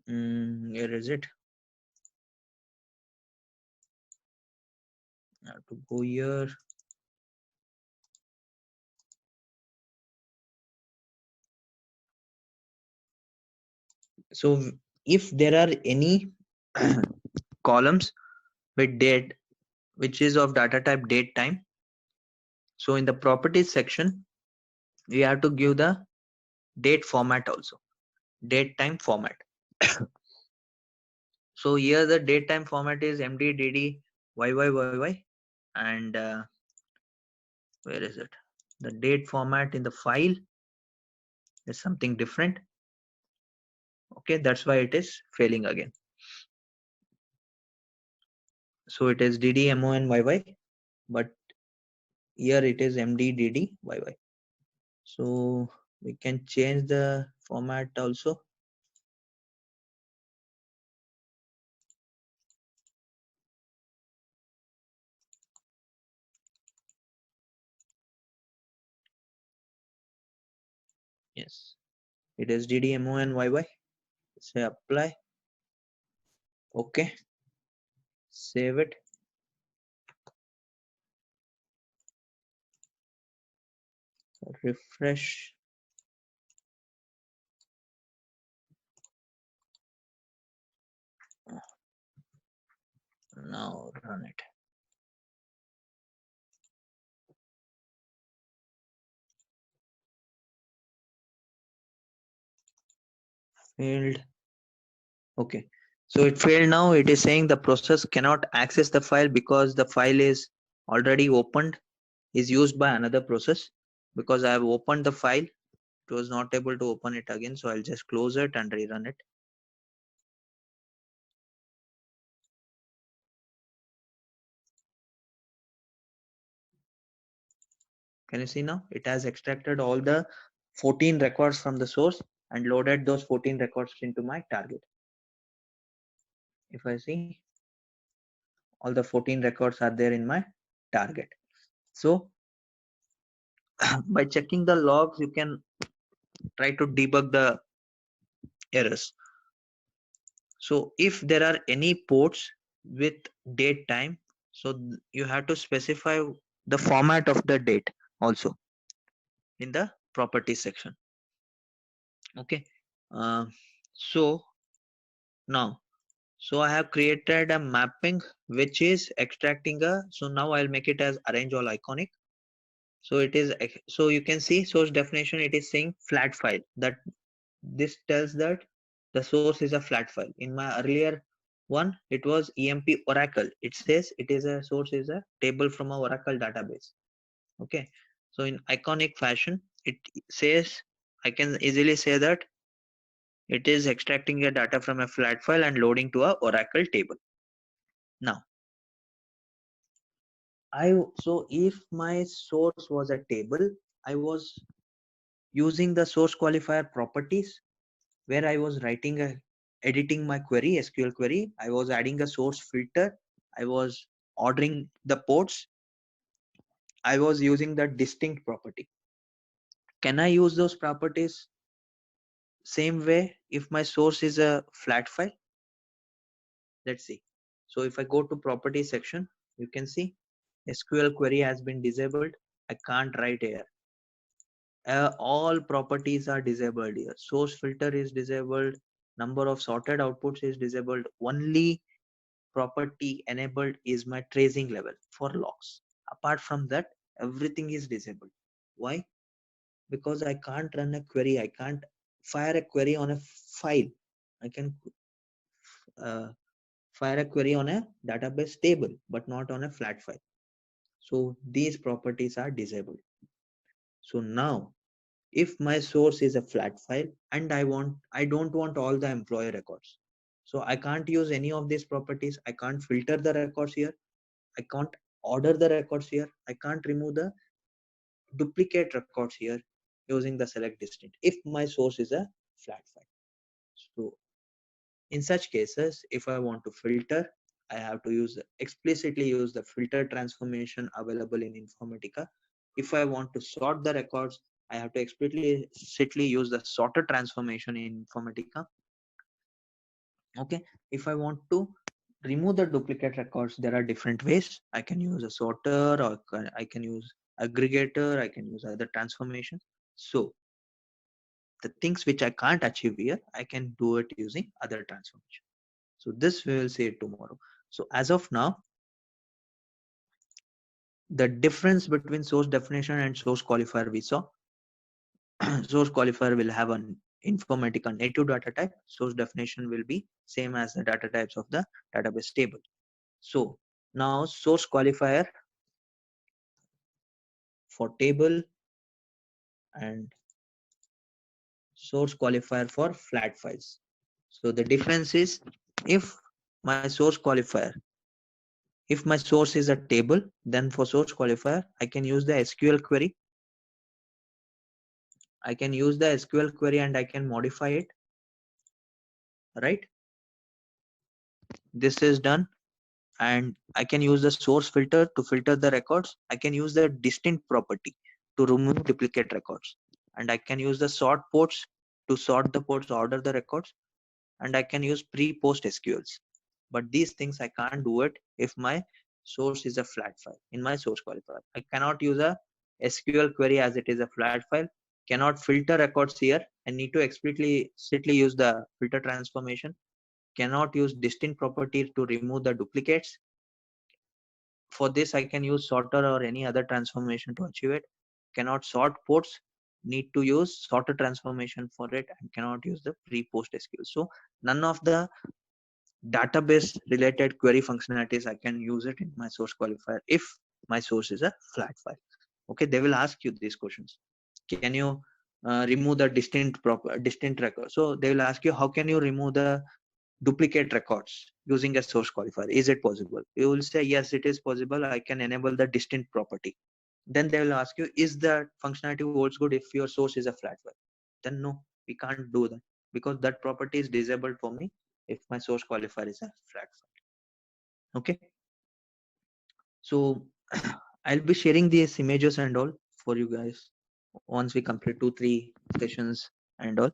Here is it. I have to go here. So if there are any columns with date which is of data type date time, so in the properties section we have to give the date format also, date time format. So here the date time format is md dd yyyy, and where is it, the date format in the file is something different. Okay, that's why it is failing again. So it is DDMONYY, but here it is MDDDYY. So we can change the format also. Yes, it is DDMONYY. Say apply. Okay, save it. Refresh. Now run it. Failed. Okay, so it failed now. It is saying the process cannot access the file because the file is already opened, is used by another process. Because I have opened the file, it was not able to open it again. So I'll just close it and rerun it. Can you see now? It has extracted all the 14 records from the source and loaded those 14 records into my target. If I see, all the 14 records are there in my target. So by checking the logs, you can try to debug the errors. So if there are any ports with date time, so you have to specify the format of the date also in the properties section. Okay, so now, so I have created a mapping which is extracting a, so now I'll make it as arrange all iconic. So it is, so you can see source definition, it is saying flat file. That this tells that the source is a flat file. In my earlier one, it was EMP Oracle. It says it is a source is a table from a Oracle database. Okay, so in iconic fashion, it says, I can easily say that it is extracting a data from a flat file and loading to a Oracle table. Now, so if my source was a table, I was using the source qualifier properties where I was editing my query, SQL query. I was adding a source filter. I was ordering the ports. I was using the distinct property. Can I use those properties same way if my source is a flat file? Let's see. So if I go to property section, you can see SQL query has been disabled. I can't write here. All properties are disabled here. Source filter is disabled. Number of sorted outputs is disabled. Only property enabled is my tracing level for logs. Apart from that, everything is disabled. Why? Because I can't run a query. I can't fire a query on a file. I can fire a query on a database table, but not on a flat file. So these properties are disabled. So now, if my source is a flat file and I don't want all the employee records, so I can't use any of these properties. I can't filter the records here. I can't order the records here. I can't remove the duplicate records here using the select distinct if my source is a flat file. So in such cases, if I want to filter, I have to explicitly use the filter transformation available in Informatica. If I want to sort the records, I have to explicitly use the sorter transformation in Informatica. Okay, if I want to remove the duplicate records, there are different ways. I can use a sorter, or I can use aggregator, I can use other transformations. So the things which I can't achieve here, I can do it using other transformation. So this we will see tomorrow. So as of now, the difference between source definition and source qualifier we saw. Source qualifier will have an Informatica native data type. Source definition will be same as the data types of the database table. So now source qualifier for table and source qualifier for flat files. So the difference is, if my source qualifier If my source is a table, then for source qualifier, I can use the SQL query. I can use the SQL query and I can modify it, right? This is done. And I can use the source filter to filter the records. I can use the distinct property to remove duplicate records. And I can use the sort ports to sort the ports, order the records. And I can use pre-post SQLs. But these things I can't do it if my source is a flat file in my source qualifier. I cannot use a SQL query as it is a flat file, cannot filter records here. I need to explicitly use the filter transformation, cannot use distinct property to remove the duplicates. For this, I can use sorter or any other transformation to achieve it. Cannot sort ports, need to use sorter transformation for it, and cannot use the pre-post SQL. So none of the database related query functionalities I can use it in my source qualifier if my source is a flat file. Okay, they will ask you these questions. Can you remove the distinct record? So they will ask you, how can you remove the duplicate records using a source qualifier? Is it possible? You will say yes, it is possible. I can enable the distinct property. Then they will ask you, is the functionality holds good if your source is a flat file? Then no, we can't do that because that property is disabled for me if my source qualifier is a flat file. Okay, so I'll be sharing these images and all for you guys once we complete 2-3 sessions and all.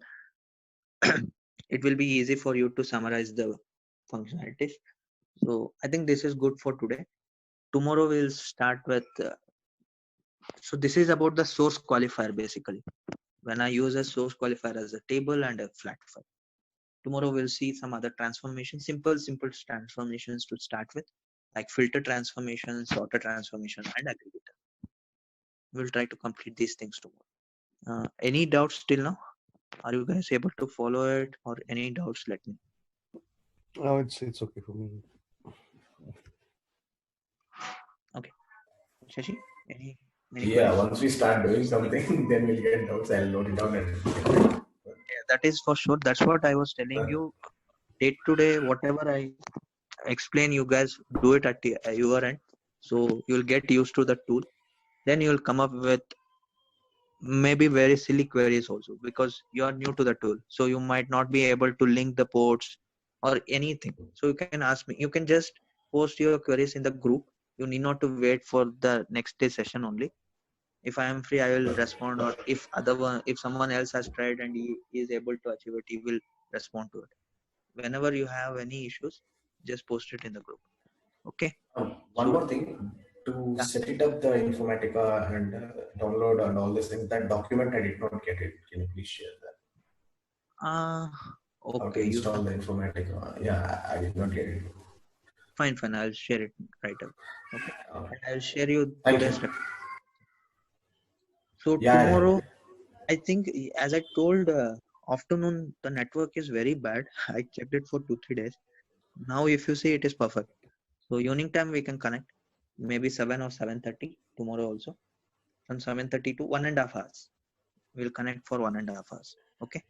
It will be easy for you to summarize the functionalities. So I think this is good for today. Tomorrow we'll start with so this is about the source qualifier basically, when I use a source qualifier as a table and a flat file. Tomorrow we'll see some other transformations, simple transformations to start with, like filter transformation, sorter transformation, and aggregator. We'll try to complete these things tomorrow. Any doubts till now? Are you guys able to follow it, or any doubts? Let me. Oh, it's okay for me. Okay, Shashi, any Yeah, queries? once we start doing something, then we'll get doubts. I'll note it down and Yeah, that is for sure. That's what I was telling you. Day to day, whatever I explain, you guys do it at your end, so you'll get used to the tool. Then you'll come up with maybe very silly queries also, because you are new to the tool, so you might not be able to link the ports or anything. So you can ask me, you can just post your queries in the group. You need not to wait for the next day session only. If I am free, I will respond, or if someone else has tried and he is able to achieve it, he will respond to it. Whenever you have any issues, just post it in the group. Okay, one so more thing, to yeah. set it up the Informatica and download and all these things, that document I did not get it. Can you please share that? How to Okay, you install have, the Informatica? Yeah, I did not get it. fine, I'll share it right away. Okay, and I'll share you Thank today's you. So Yeah. tomorrow, I think, as I told, afternoon the network is very bad. I checked it for 2-3 days. Now, if you see, it is perfect. So evening time we can connect, maybe 7 or 7:30 tomorrow also. From 7:30 to 1.5 hours, we'll connect for 1.5 hours. Okay,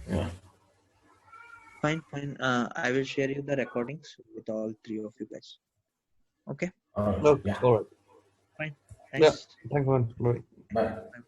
Yeah. fine. I will share you the recordings with all 3 of you guys. Okay, All right. Okay, Yeah. all right. fine. Yeah, Thanks. thanks, man. Bye. Bye.